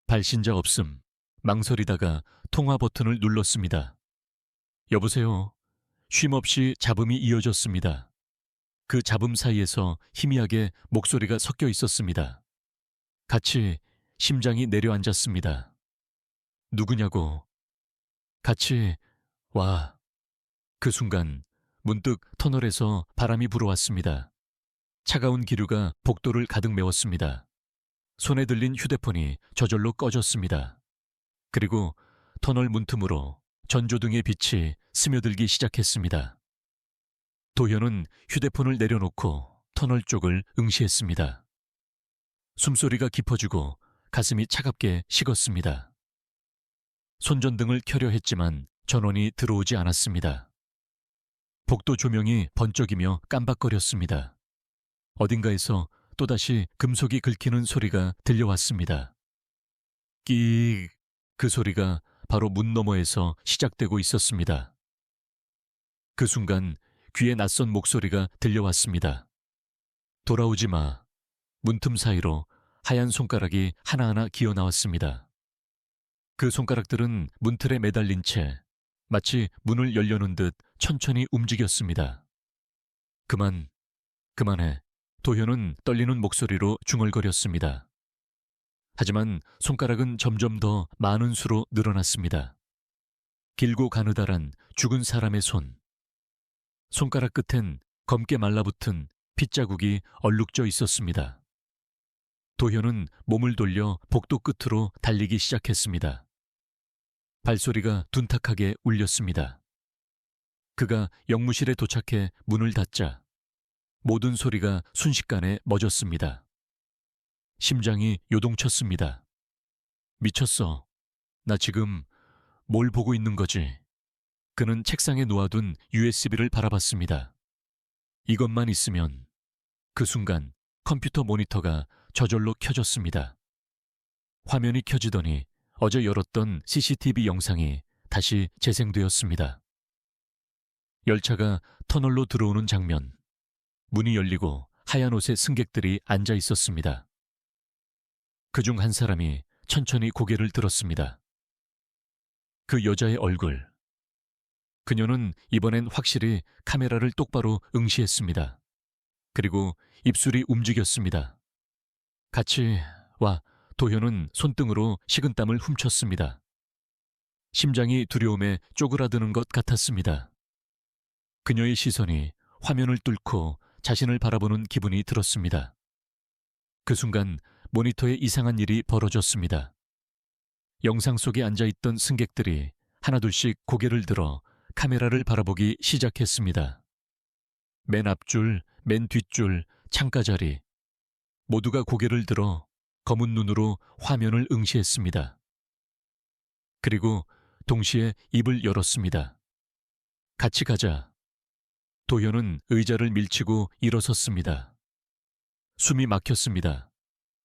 발신자 없음. 망설이다가 통화 버튼을 눌렀습니다. 여보세요. 쉼없이 잡음이 이어졌습니다. 그 잡음 사이에서 희미하게 목소리가 섞여 있었습니다. 같이 심장이 내려앉았습니다. 누구냐고. 같이 와. 그 순간 문득 터널에서 바람이 불어왔습니다. 차가운 기류가 복도를 가득 메웠습니다. 손에 들린 휴대폰이 저절로 꺼졌습니다. 그리고 터널 문틈으로 전조등의 빛이 스며들기 시작했습니다. 도현은 휴대폰을 내려놓고 터널 쪽을 응시했습니다. 숨소리가 깊어지고 가슴이 차갑게 식었습니다. 손전등을 켜려 했지만 전원이 들어오지 않았습니다. 복도 조명이 번쩍이며 깜박거렸습니다. 어딘가에서 또다시 금속이 긁히는 소리가 들려왔습니다. 끼익. 그 소리가 바로 문 너머에서 시작되고 있었습니다. 그 순간 귀에 낯선 목소리가 들려왔습니다. 돌아오지 마. 문틈 사이로 하얀 손가락이 하나하나 기어 나왔습니다. 그 손가락들은 문틀에 매달린 채 마치 문을 열려놓은 듯 천천히 움직였습니다. 그만해. 도현은 떨리는 목소리로 중얼거렸습니다. 하지만 손가락은 점점 더 많은 수로 늘어났습니다. 길고 가느다란 죽은 사람의 손. 손가락 끝엔 검게 말라붙은 핏자국이 얼룩져 있었습니다. 도현은 몸을 돌려 복도 끝으로 달리기 시작했습니다. 발소리가 둔탁하게 울렸습니다. 그가 영무실에 도착해 문을 닫자 모든 소리가 순식간에 멎었습니다. 심장이 요동쳤습니다. 미쳤어. 나 지금 뭘 보고 있는 거지? 그는 책상에 놓아둔 USB를 바라봤습니다. 이것만 있으면. 그 순간 컴퓨터 모니터가 저절로 켜졌습니다. 화면이 켜지더니 어제 열었던 CCTV 영상이 다시 재생되었습니다. 열차가 터널로 들어오는 장면. 문이 열리고 하얀 옷의 승객들이 앉아 있었습니다. 그중 한 사람이 천천히 고개를 들었습니다. 그 여자의 얼굴. 그녀는 이번엔 확실히 카메라를 똑바로 응시했습니다. 그리고 입술이 움직였습니다. 같이 와. 도현은 손등으로 식은땀을 훔쳤습니다. 심장이 두려움에 쪼그라드는 것 같았습니다. 그녀의 시선이 화면을 뚫고 자신을 바라보는 기분이 들었습니다. 그 순간 모니터에 이상한 일이 벌어졌습니다. 영상 속에 앉아있던 승객들이 하나둘씩 고개를 들어 카메라를 바라보기 시작했습니다. 맨 앞줄, 맨 뒷줄, 창가 자리. 모두가 고개를 들어 검은 눈으로 화면을 응시했습니다. 그리고 동시에 입을 열었습니다. 같이 가자. 도현은 의자를 밀치고 일어섰습니다. 숨이 막혔습니다.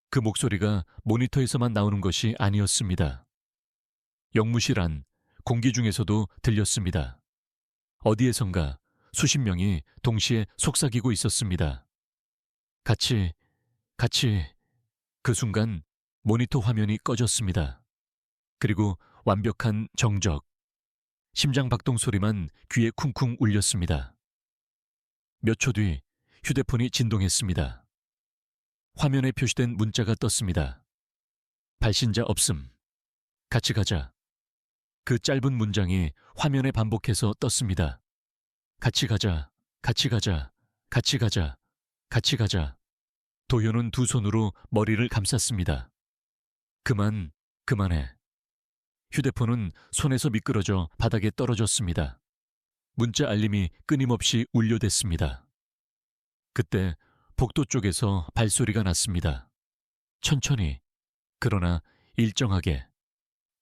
그 목소리가 모니터에서만 나오는 것이 아니었습니다. 영무실 안, 공기 중에서도 들렸습니다. 어디에선가 수십 명이 동시에 속삭이고 있었습니다. 같이. 그 순간 모니터 화면이 꺼졌습니다. 그리고 완벽한 정적. 심장 박동 소리만 귀에 쿵쿵 울렸습니다. 몇 초 뒤 휴대폰이 진동했습니다. 화면에 표시된 문자가 떴습니다. 발신자 없음. 같이 가자. 그 짧은 문장이 화면에 반복해서 떴습니다. 같이 가자, 같이 가자, 같이 가자, 같이 가자. 도현은 두 손으로 머리를 감쌌습니다. 그만해. 휴대폰은 손에서 미끄러져 바닥에 떨어졌습니다. 문자 알림이 끊임없이 울려댔습니다. 그때 복도 쪽에서 발소리가 났습니다. 천천히, 그러나 일정하게.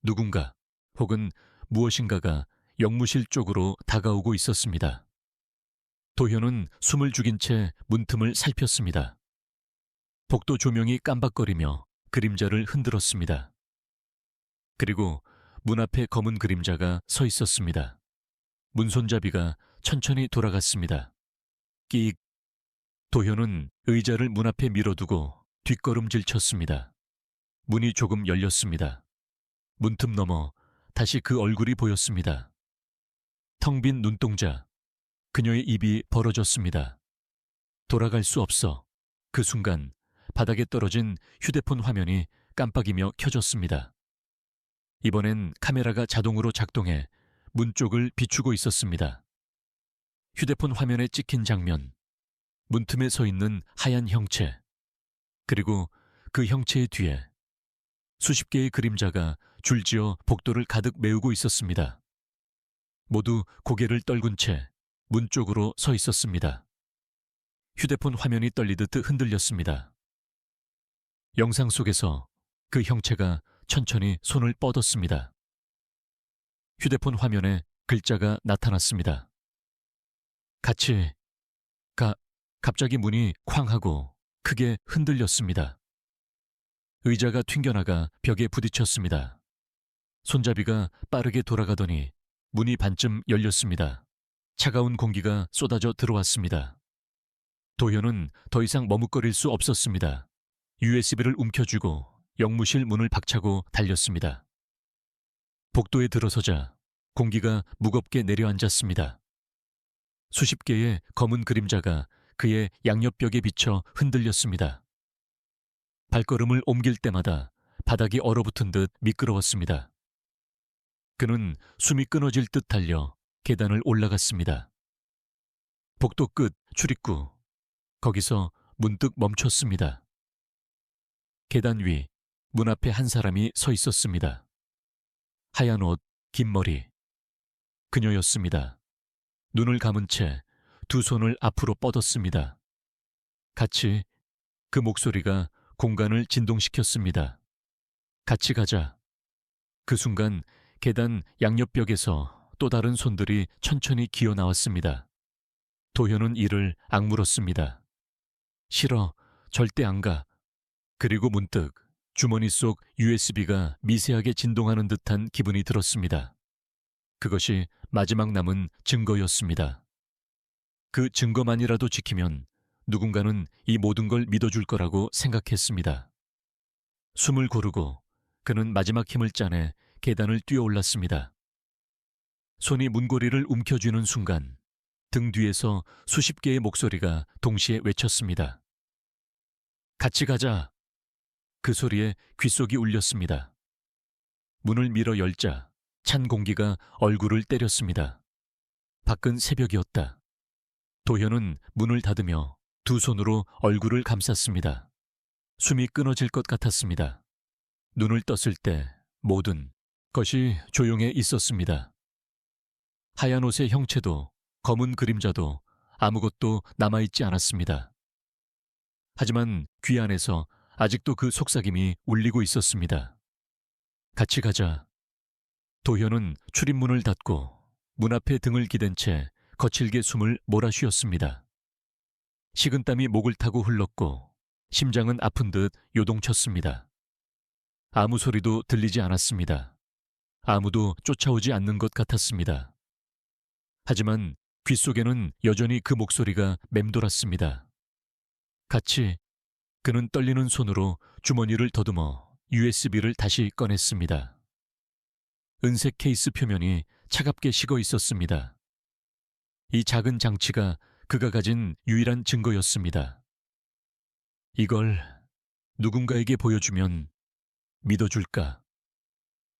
누군가 혹은 무엇인가가 영무실 쪽으로 다가오고 있었습니다. 도현은 숨을 죽인 채 문틈을 살폈습니다. 복도 조명이 깜박거리며 그림자를 흔들었습니다. 그리고 문 앞에 검은 그림자가 서 있었습니다. 문손잡이가 천천히 돌아갔습니다. 끼익. 도현은 의자를 문 앞에 밀어두고 뒷걸음질 쳤습니다. 문이 조금 열렸습니다. 문틈 너머 다시 그 얼굴이 보였습니다. 텅 빈 눈동자. 그녀의 입이 벌어졌습니다. 돌아갈 수 없어. 그 순간 바닥에 떨어진 휴대폰 화면이 깜빡이며 켜졌습니다. 이번엔 카메라가 자동으로 작동해 문 쪽을 비추고 있었습니다. 휴대폰 화면에 찍힌 장면. 문틈에 서 있는 하얀 형체. 그리고 그 형체의 뒤에 수십 개의 그림자가 줄지어 복도를 가득 메우고 있었습니다. 모두 고개를 떨군 채 문 쪽으로 서 있었습니다. 휴대폰 화면이 떨리듯 흔들렸습니다. 영상 속에서 그 형체가 천천히 손을 뻗었습니다. 휴대폰 화면에 글자가 나타났습니다. 같이. 갑자기 문이 쾅 하고 크게 흔들렸습니다. 의자가 튕겨나가 벽에 부딪혔습니다. 손잡이가 빠르게 돌아가더니 문이 반쯤 열렸습니다. 차가운 공기가 쏟아져 들어왔습니다. 도현은 더 이상 머뭇거릴 수 없었습니다. USB를 움켜쥐고 영무실 문을 박차고 달렸습니다. 복도에 들어서자 공기가 무겁게 내려앉았습니다. 수십 개의 검은 그림자가 그의 양옆벽에 비쳐 흔들렸습니다. 발걸음을 옮길 때마다 바닥이 얼어붙은 듯 미끄러웠습니다. 그는 숨이 끊어질 듯 달려 계단을 올라갔습니다. 복도 끝 출입구. 거기서 문득 멈췄습니다. 계단 위 문 앞에 한 사람이 서 있었습니다. 하얀 옷, 긴 머리. 그녀였습니다. 눈을 감은 채 두 손을 앞으로 뻗었습니다. 같이. 그 목소리가 공간을 진동시켰습니다. 같이 가자. 그 순간 계단 양옆벽에서 또 다른 손들이 천천히 기어 나왔습니다. 도현은 이를 악물었습니다. 싫어. 절대 안 가. 그리고 문득 주머니 속 USB가 미세하게 진동하는 듯한 기분이 들었습니다. 그것이 마지막 남은 증거였습니다. 그 증거만이라도 지키면 누군가는 이 모든 걸 믿어줄 거라고 생각했습니다. 숨을 고르고 그는 마지막 힘을 짜내 계단을 뛰어올랐습니다. 손이 문고리를 움켜쥐는 순간 등 뒤에서 수십 개의 목소리가 동시에 외쳤습니다. 같이 가자. 그 소리에 귓속이 울렸습니다. 문을 밀어 열자 찬 공기가 얼굴을 때렸습니다. 밖은 새벽이었다. 도현은 문을 닫으며 두 손으로 얼굴을 감쌌습니다. 숨이 끊어질 것 같았습니다. 눈을 떴을 때 모든 것이 조용해 있었습니다. 하얀 옷의 형체도 검은 그림자도 아무것도 남아있지 않았습니다. 하지만 귀 안에서 아직도 그 속삭임이 울리고 있었습니다. 같이 가자. 도현은 출입문을 닫고 문 앞에 등을 기댄 채 거칠게 숨을 몰아쉬었습니다. 식은땀이 목을 타고 흘렀고 심장은 아픈 듯 요동쳤습니다. 아무 소리도 들리지 않았습니다. 아무도 쫓아오지 않는 것 같았습니다. 하지만 귓속에는 여전히 그 목소리가 맴돌았습니다. 같이 그는 떨리는 손으로 주머니를 더듬어 USB를 다시 꺼냈습니다. 은색 케이스 표면이 차갑게 식어 있었습니다. 이 작은 장치가 그가 가진 유일한 증거였습니다. 이걸 누군가에게 보여주면 믿어줄까?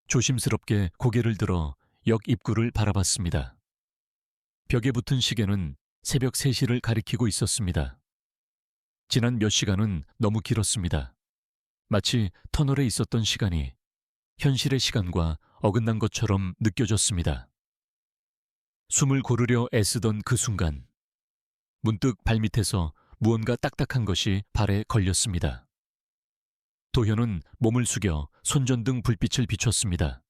조심스럽게 고개를 들어 역 입구를 바라봤습니다. 벽에 붙은 시계는 새벽 3시를 가리키고 있었습니다. 지난 몇 시간은 너무 길었습니다. 마치 터널에 있었던 시간이 현실의 시간과 어긋난 것처럼 느껴졌습니다. 숨을 고르려 애쓰던 그 순간, 문득 발밑에서 무언가 딱딱한 것이 발에 걸렸습니다. 도현은 몸을 숙여 손전등 불빛을 비췄습니다.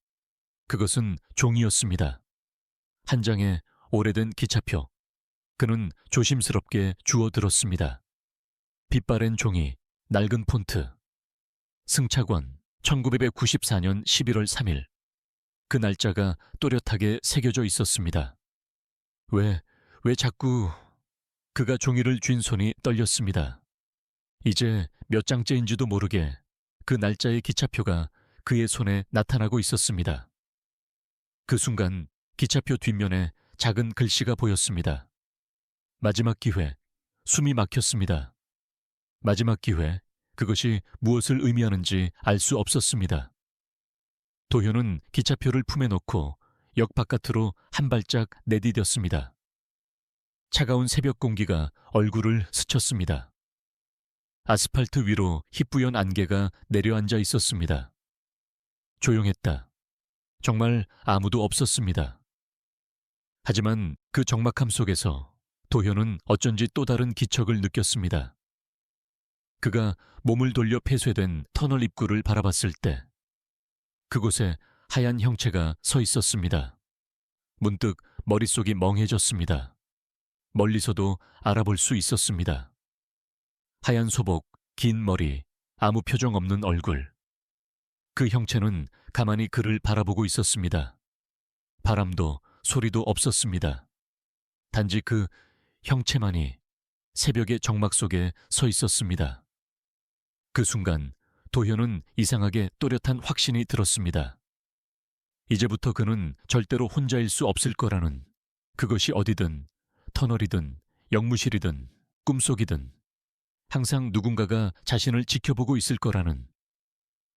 그것은 종이였습니다. 한 장의 오래된 기차표. 그는 조심스럽게 주워들었습니다. 빛바랜 종이, 낡은 폰트. 승차권, 1994년 11월 3일. 그 날짜가 또렷하게 새겨져 있었습니다. 왜 자꾸... 그가 종이를 쥔 손이 떨렸습니다. 이제 몇 장째인지도 모르게 그 날짜의 기차표가 그의 손에 나타나고 있었습니다. 그 순간 기차표 뒷면에 작은 글씨가 보였습니다. 마지막 기회, 숨이 막혔습니다. 마지막 기회, 그것이 무엇을 의미하는지 알 수 없었습니다. 도현은 기차표를 품에 넣고 역 바깥으로 한 발짝 내디뎠습니다. 차가운 새벽 공기가 얼굴을 스쳤습니다. 아스팔트 위로 희뿌연 안개가 내려앉아 있었습니다. 조용했다. 정말 아무도 없었습니다. 하지만 그 적막함 속에서 도현은 어쩐지 또 다른 기척을 느꼈습니다. 그가 몸을 돌려 폐쇄된 터널 입구를 바라봤을 때 그곳에 하얀 형체가 서 있었습니다. 문득 머릿속이 멍해졌습니다. 멀리서도 알아볼 수 있었습니다. 하얀 소복, 긴 머리, 아무 표정 없는 얼굴. 그 형체는 가만히 그를 바라보고 있었습니다. 바람도 소리도 없었습니다. 단지 그 형체만이 새벽의 정막 속에 서 있었습니다. 그 순간 도현은 이상하게 또렷한 확신이 들었습니다. 이제부터 그는 절대로 혼자일 수 없을 거라는, 그것이 어디든, 터널이든, 역무실이든, 꿈속이든 항상 누군가가 자신을 지켜보고 있을 거라는,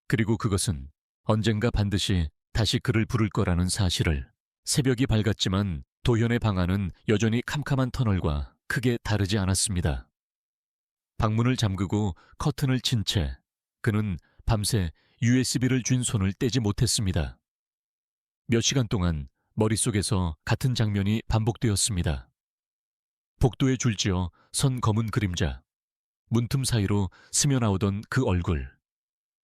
그리고 그것은 언젠가 반드시 다시 그를 부를 거라는 사실을. 새벽이 밝았지만 도현의 방 안은 여전히 캄캄한 터널과 크게 다르지 않았습니다. 방문을 잠그고 커튼을 친 채 그는 밤새 USB를 쥔 손을 떼지 못했습니다. 몇 시간 동안 머릿속에서 같은 장면이 반복되었습니다. 복도에 줄지어 선 검은 그림자, 문틈 사이로 스며나오던 그 얼굴,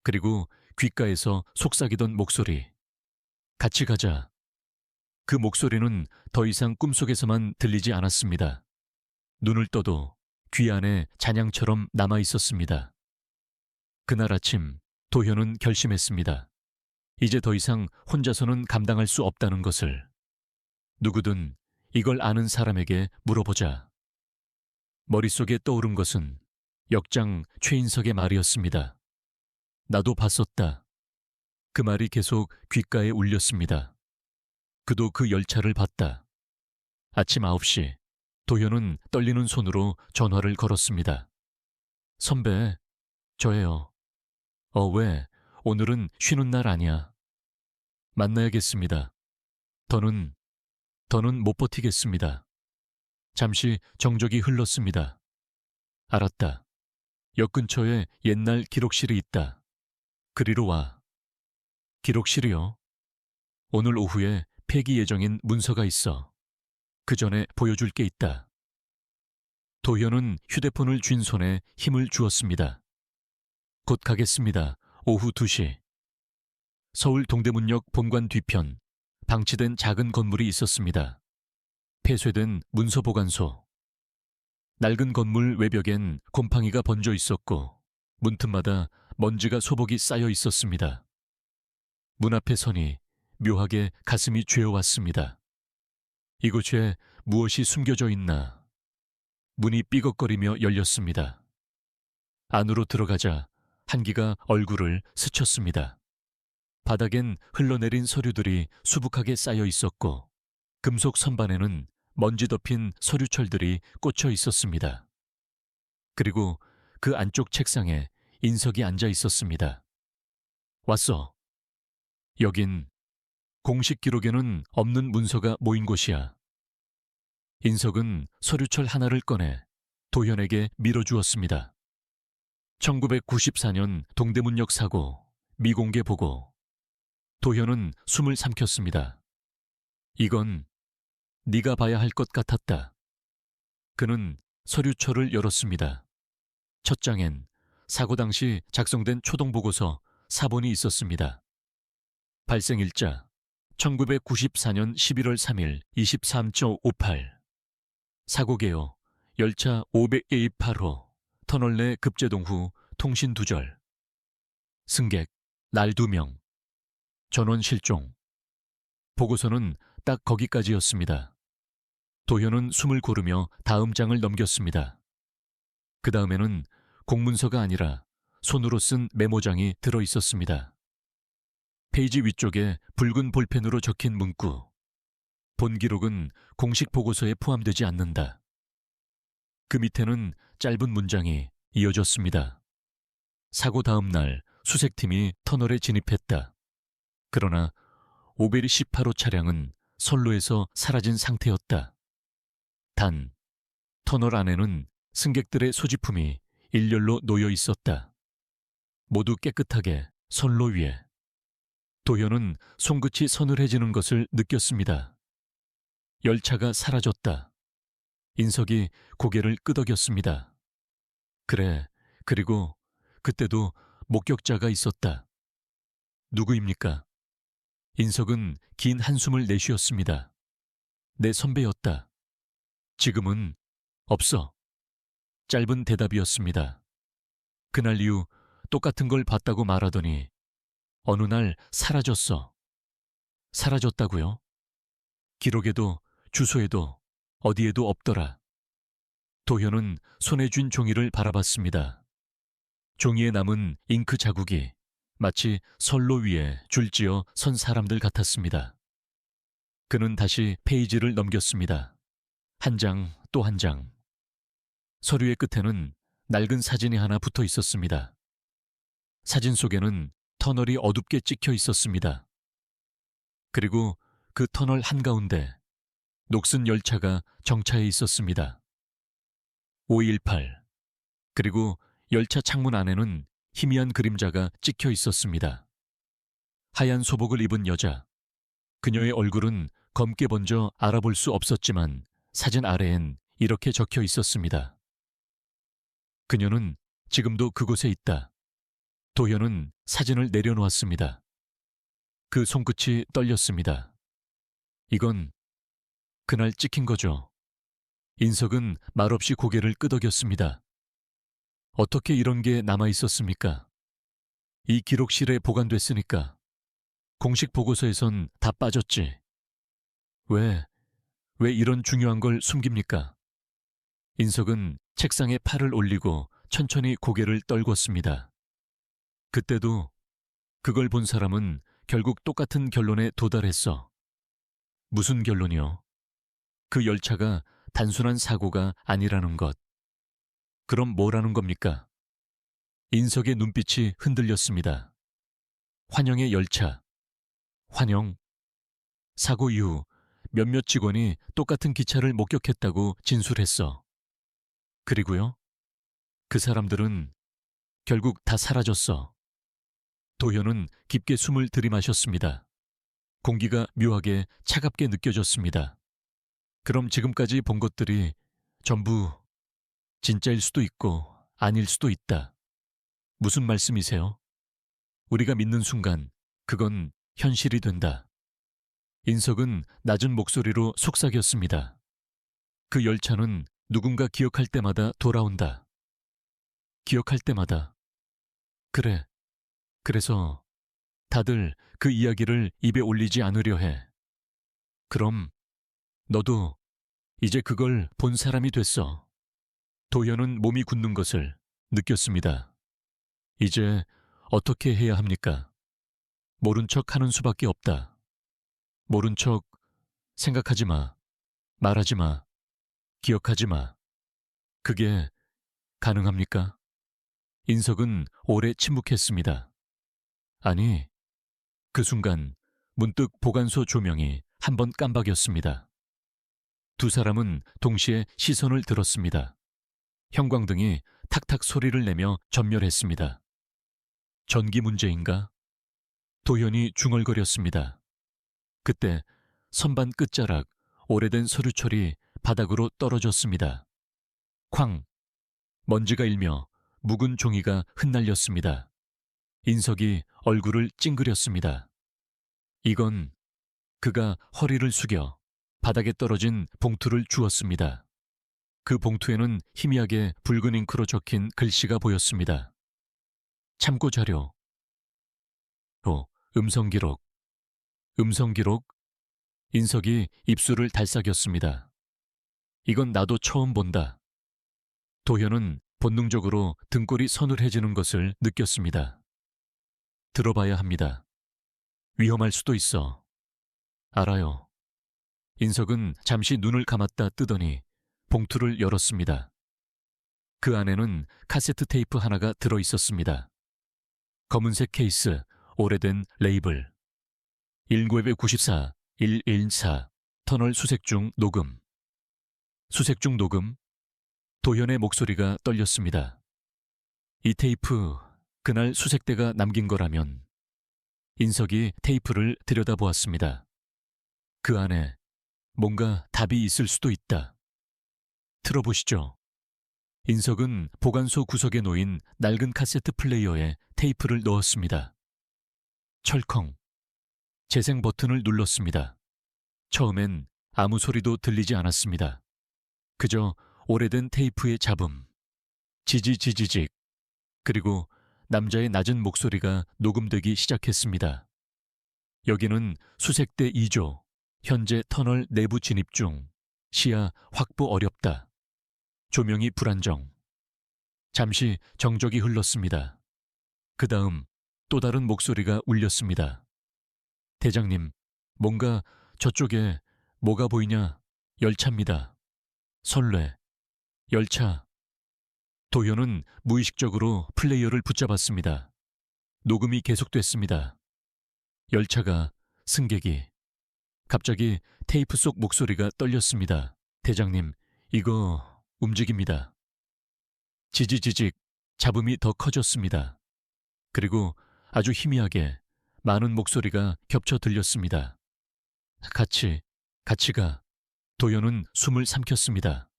그리고 귓가에서 속삭이던 목소리. 같이 가자. 그 목소리는 더 이상 꿈속에서만 들리지 않았습니다. 눈을 떠도 귀 안에 잔향처럼 남아 있었습니다. 그날 아침 도현은 결심했습니다. 이제 더 이상 혼자서는 감당할 수 없다는 것을. 누구든 이걸 아는 사람에게 물어보자. 머릿속에 떠오른 것은 역장 최인석의 말이었습니다. 나도 봤었다. 그 말이 계속 귓가에 울렸습니다. 그도 그 열차를 봤다. 아침 9시, 도현은 떨리는 손으로 전화를 걸었습니다. 선배, 저예요. 왜? 오늘은 쉬는 날 아니야. 만나야겠습니다. 더는 못 버티겠습니다. 잠시 정적이 흘렀습니다. 알았다. 역 근처에 옛날 기록실이 있다. 그리로 와. 기록실이요? 오늘 오후에 폐기 예정인 문서가 있어. 그 전에 보여줄 게 있다. 도현은 휴대폰을 쥔 손에 힘을 주었습니다. 곧 가겠습니다. 오후 2시. 서울 동대문역 본관 뒤편, 방치된 작은 건물이 있었습니다. 폐쇄된 문서보관소. 낡은 건물 외벽엔 곰팡이가 번져 있었고 문틈마다 먼지가 소복이 쌓여 있었습니다. 문 앞에 서니 묘하게 가슴이 죄어왔습니다. 이곳에 무엇이 숨겨져 있나. 문이 삐걱거리며 열렸습니다. 안으로 들어가자 한기가 얼굴을 스쳤습니다. 바닥엔 흘러내린 서류들이 수북하게 쌓여 있었고 금속 선반에는 먼지 덮인 서류철들이 꽂혀 있었습니다. 그리고 그 안쪽 책상에 인석이 앉아 있었습니다. 왔어. 여긴 공식 기록에는 없는 문서가 모인 곳이야. 인석은 서류철 하나를 꺼내 도현에게 밀어주었습니다. 1994년 동대문역 사고, 미공개 보고. 도현은 숨을 삼켰습니다. 이건 네가 봐야 할 것 같았다. 그는 서류철을 열었습니다. 첫 장엔 사고 당시 작성된 초동보고서 사본이 있었습니다. 발생일자 1994년 11월 3일 23.58. 사고 개요 열차 500A8호 터널 내 급제동 후 통신 두절. 승객 날 2명. 전원 실종. 보고서는 딱 거기까지였습니다. 도현은 숨을 고르며 다음 장을 넘겼습니다. 그 다음에는 공문서가 아니라 손으로 쓴 메모장이 들어 있었습니다. 페이지 위쪽에 붉은 볼펜으로 적힌 문구. 본 기록은 공식 보고서에 포함되지 않는다. 그 밑에는 짧은 문장이 이어졌습니다. 사고 다음 날 수색팀이 터널에 진입했다. 그러나 오베리 18호 차량은 선로에서 사라진 상태였다. 단, 터널 안에는 승객들의 소지품이 일렬로 놓여 있었다. 모두 깨끗하게 선로 위에. 도현은 손끝이 서늘해지는 것을 느꼈습니다. 열차가 사라졌다. 인석이 고개를 끄덕였습니다. 그래, 그리고 그때도 목격자가 있었다. 누구입니까? 인석은 긴 한숨을 내쉬었습니다. 내 선배였다. 지금은 없어. 짧은 대답이었습니다. 그날 이후 똑같은 걸 봤다고 말하더니 어느 날 사라졌어. 사라졌다고요? 기록에도 주소에도 어디에도 없더라. 도현은 손에 쥔 종이를 바라봤습니다. 종이에 남은 잉크 자국이 마치 선로 위에 줄지어 선 사람들 같았습니다. 그는 다시 페이지를 넘겼습니다. 한 장 또 한 장. 서류의 끝에는 낡은 사진이 하나 붙어 있었습니다. 사진 속에는 터널이 어둡게 찍혀 있었습니다. 그리고 그 터널 한가운데 녹슨 열차가 정차해 있었습니다. 518. 그리고 열차 창문 안에는 희미한 그림자가 찍혀 있었습니다. 하얀 소복을 입은 여자. 그녀의 얼굴은 검게 번져 알아볼 수 없었지만 사진 아래엔 이렇게 적혀 있었습니다. 그녀는 지금도 그곳에 있다. 도현은 사진을 내려놓았습니다. 그 손끝이 떨렸습니다. 이건 그날 찍힌 거죠. 인석은 말없이 고개를 끄덕였습니다. 어떻게 이런 게 남아 있었습니까? 이 기록실에 보관됐으니까. 공식 보고서에선 다 빠졌지. 왜 이런 중요한 걸 숨깁니까? 인석은 책상에 팔을 올리고 천천히 고개를 떨궜습니다. 그때도 그걸 본 사람은 결국 똑같은 결론에 도달했어. 무슨 결론이요? 그 열차가 단순한 사고가 아니라는 것. 그럼 뭐라는 겁니까? 인석의 눈빛이 흔들렸습니다. 환영의 열차. 환영. 사고 이후 몇몇 직원이 똑같은 기차를 목격했다고 진술했어. 그리고요? 그 사람들은 결국 다 사라졌어. 도현은 깊게 숨을 들이마셨습니다. 공기가 묘하게 차갑게 느껴졌습니다. 그럼 지금까지 본 것들이 전부 진짜일 수도 있고 아닐 수도 있다. 무슨 말씀이세요? 우리가 믿는 순간 그건 현실이 된다. 인석은 낮은 목소리로 속삭였습니다. 그 열차는 누군가 기억할 때마다 돌아온다. 기억할 때마다. 그래. 그래서 다들 그 이야기를 입에 올리지 않으려 해. 그럼 너도 이제 그걸 본 사람이 됐어. 도현은 몸이 굳는 것을 느꼈습니다. 이제 어떻게 해야 합니까? 모른 척 하는 수밖에 없다. 모른 척 생각하지 마. 말하지 마. 기억하지 마. 그게 가능합니까? 인석은 오래 침묵했습니다. 아니, 그 순간 문득 보관소 조명이 한 번 깜박였습니다. 두 사람은 동시에 시선을 들었습니다. 형광등이 탁탁 소리를 내며 전멸했습니다. 전기 문제인가? 도현이 중얼거렸습니다. 그때 선반 끝자락 오래된 서류철이 바닥으로 떨어졌습니다. 쾅! 먼지가 일며 묵은 종이가 흩날렸습니다. 인석이 얼굴을 찡그렸습니다. 이건 그가 허리를 숙여 바닥에 떨어진 봉투를 주었습니다. 그 봉투에는 희미하게 붉은 잉크로 적힌 글씨가 보였습니다. 참고 자료. 음성 기록. 음성 기록? 인석이 입술을 달싹였습니다. 이건 나도 처음 본다. 도현은 본능적으로 등골이 서늘해지는 것을 느꼈습니다. 들어봐야 합니다. 위험할 수도 있어. 알아요. 인석은 잠시 눈을 감았다 뜨더니 봉투를 열었습니다. 그 안에는 카세트 테이프 하나가 들어 있었습니다. 검은색 케이스, 오래된 레이블. 1994, 114, 터널 수색 중 녹음. 수색 중 녹음? 도현의 목소리가 떨렸습니다. 이 테이프, 그날 수색대가 남긴 거라면. 인석이 테이프를 들여다보았습니다. 그 안에 뭔가 답이 있을 수도 있다. 틀어보시죠. 인석은 보관소 구석에 놓인 낡은 카세트 플레이어에 테이프를 넣었습니다. 철컹. 재생 버튼을 눌렀습니다. 처음엔 아무 소리도 들리지 않았습니다. 그저 오래된 테이프의 잡음. 지지지지직. 그리고 남자의 낮은 목소리가 녹음되기 시작했습니다. 여기는 수색대 2조. 현재 터널 내부 진입 중. 시야 확보 어렵다. 조명이 불안정. 잠시 정적이 흘렀습니다. 그 다음 또 다른 목소리가 울렸습니다. 대장님, 뭔가 저쪽에 뭐가 보이냐? 열차입니다. 설레. 열차. 도현은 무의식적으로 플레이어를 붙잡았습니다. 녹음이 계속됐습니다. 열차가, 승객이. 갑자기 테이프 속 목소리가 떨렸습니다. 대장님, 이거 움직입니다. 지지지직, 잡음이 더 커졌습니다. 그리고 아주 희미하게 많은 목소리가 겹쳐 들렸습니다. 같이 가. 도현은 숨을 삼켰습니다.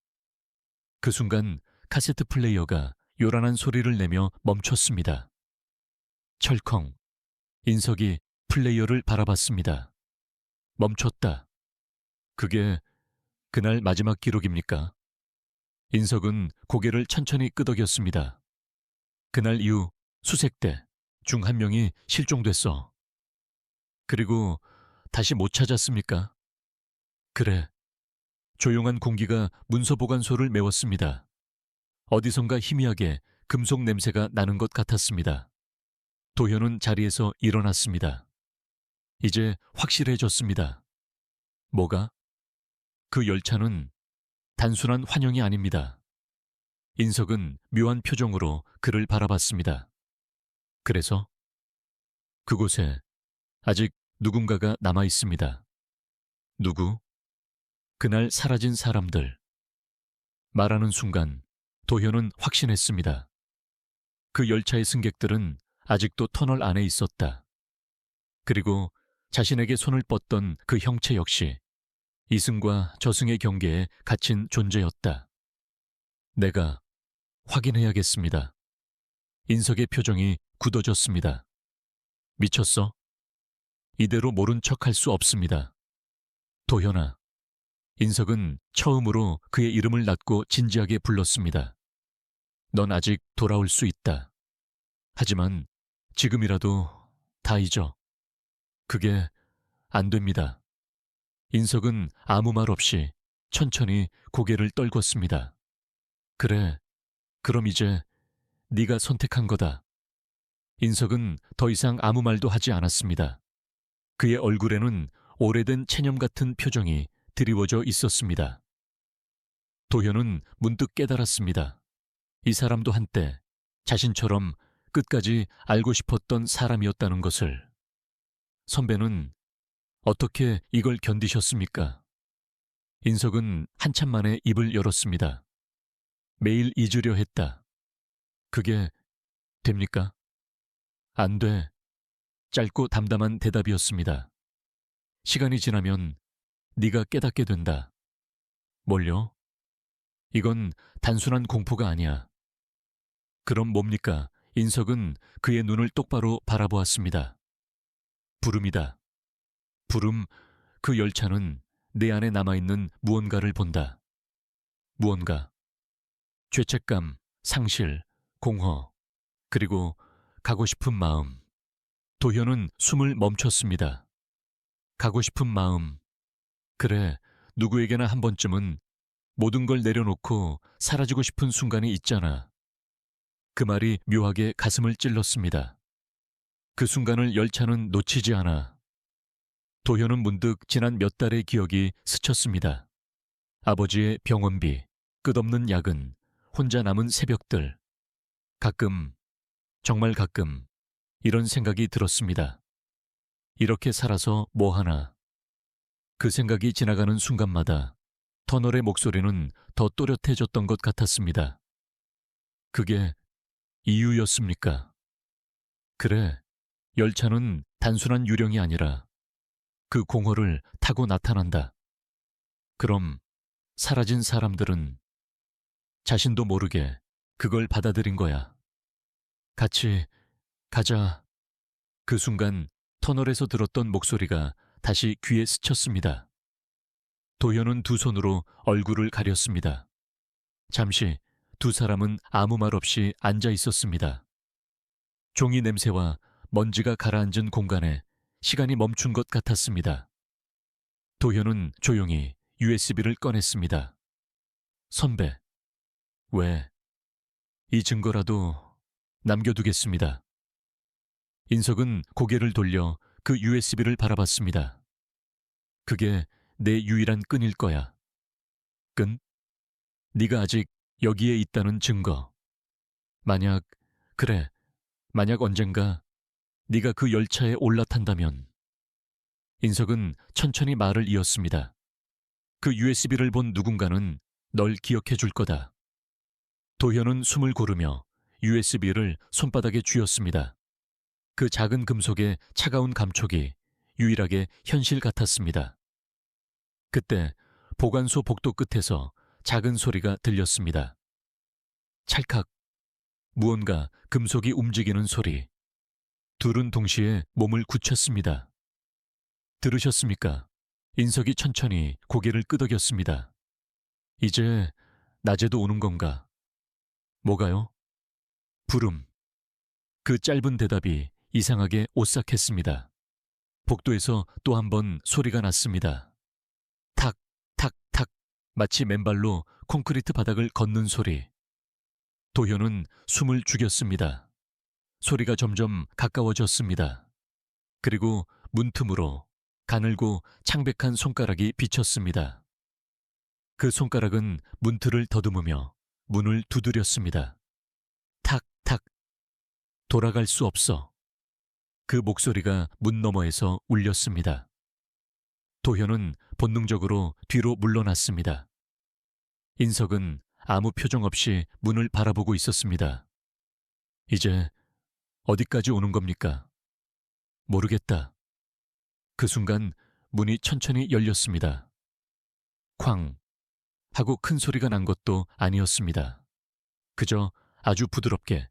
그 순간 카세트 플레이어가 요란한 소리를 내며 멈췄습니다. 철컹. 인석이 플레이어를 바라봤습니다. 멈췄다. 그게 그날 마지막 기록입니까? 인석은 고개를 천천히 끄덕였습니다. 그날 이후 수색대 중 한 명이 실종됐어. 그리고 다시 못 찾았습니까? 그래. 조용한 공기가 문서보관소를 메웠습니다. 어디선가 희미하게 금속 냄새가 나는 것 같았습니다. 도현은 자리에서 일어났습니다. 이제 확실해졌습니다. 뭐가? 그 열차는 단순한 환영이 아닙니다. 인석은 묘한 표정으로 그를 바라봤습니다. 그래서 그곳에 아직 누군가가 남아 있습니다. 누구? 그날 사라진 사람들. 말하는 순간 도현은 확신했습니다. 그 열차의 승객들은 아직도 터널 안에 있었다. 그리고 자신에게 손을 뻗던 그 형체 역시 이승과 저승의 경계에 갇힌 존재였다. 내가 확인해야겠습니다. 인석의 표정이 굳어졌습니다. 미쳤어? 이대로 모른 척할 수 없습니다. 도현아. 인석은 처음으로 그의 이름을 낳고 진지하게 불렀습니다. 넌 아직 돌아올 수 있다. 하지만 지금이라도 다 잊어. 그게 안 됩니다. 인석은 아무 말 없이 천천히 고개를 떨궜습니다. 그래, 그럼 이제 네가 선택한 거다. 인석은 더 이상 아무 말도 하지 않았습니다. 그의 얼굴에는 오래된 체념 같은 표정이 드리워져 있었습니다. 도현은 문득 깨달았습니다. 이 사람도 한때 자신처럼 끝까지 알고 싶었던 사람이었다는 것을. 선배는 어떻게 이걸 견디셨습니까? 인석은 한참 만에 입을 열었습니다. 매일 잊으려 했다. 그게 됩니까? 안 돼. 짧고 담담한 대답이었습니다. 시간이 지나면 네가 깨닫게 된다. 뭘요? 이건 단순한 공포가 아니야. 그럼 뭡니까? 인석은 그의 눈을 똑바로 바라보았습니다. 부름이다. 부름, 그 열차는 내 안에 남아있는 무언가를 본다. 무언가. 죄책감, 상실, 공허, 그리고 가고 싶은 마음. 도현은 숨을 멈췄습니다. 가고 싶은 마음. 그래, 누구에게나 한 번쯤은 모든 걸 내려놓고 사라지고 싶은 순간이 있잖아. 그 말이 묘하게 가슴을 찔렀습니다. 그 순간을 열차는 놓치지 않아. 도현은 문득 지난 몇 달의 기억이 스쳤습니다. 아버지의 병원비, 끝없는 야근, 혼자 남은 새벽들. 가끔, 정말 가끔 이런 생각이 들었습니다. 이렇게 살아서 뭐 하나. 그 생각이 지나가는 순간마다 터널의 목소리는 더 또렷해졌던 것 같았습니다. 그게 이유였습니까? 그래, 열차는 단순한 유령이 아니라 그 공허를 타고 나타난다. 그럼 사라진 사람들은 자신도 모르게 그걸 받아들인 거야. 같이 가자. 그 순간 터널에서 들었던 목소리가 다시 귀에 스쳤습니다. 도현은 두 손으로 얼굴을 가렸습니다. 잠시 두 사람은 아무 말 없이 앉아 있었습니다. 종이 냄새와 먼지가 가라앉은 공간에 시간이 멈춘 것 같았습니다. 도현은 조용히 USB를 꺼냈습니다. 선배, 왜? 이 증거라도 남겨두겠습니다. 인석은 고개를 돌려 그 USB를 바라봤습니다. 그게 내 유일한 끈일 거야. 끈? 네가 아직 여기에 있다는 증거. 만약, 그래, 만약 언젠가 네가 그 열차에 올라탄다면. 인석은 천천히 말을 이었습니다. 그 USB를 본 누군가는 널 기억해 줄 거다. 도현은 숨을 고르며 USB를 손바닥에 쥐었습니다. 그 작은 금속의 차가운 감촉이 유일하게 현실 같았습니다. 그때 보관소 복도 끝에서 작은 소리가 들렸습니다. 찰칵, 무언가 금속이 움직이는 소리. 둘은 동시에 몸을 굳혔습니다. 들으셨습니까? 인석이 천천히 고개를 끄덕였습니다. 이제 낮에도 오는 건가? 뭐가요? 부름. 그 짧은 대답이 이상하게 오싹했습니다. 복도에서 또 한 번 소리가 났습니다. 탁, 탁, 탁, 마치 맨발로 콘크리트 바닥을 걷는 소리. 도현은 숨을 죽였습니다. 소리가 점점 가까워졌습니다. 그리고 문틈으로 가늘고 창백한 손가락이 비쳤습니다. 그 손가락은 문틀을 더듬으며 문을 두드렸습니다. 탁, 탁. 돌아갈 수 없어. 그 목소리가 문 너머에서 울렸습니다. 도현은 본능적으로 뒤로 물러났습니다. 인석은 아무 표정 없이 문을 바라보고 있었습니다. 이제 어디까지 오는 겁니까? 모르겠다. 그 순간 문이 천천히 열렸습니다. 쾅 하고 큰 소리가 난 것도 아니었습니다. 그저 아주 부드럽게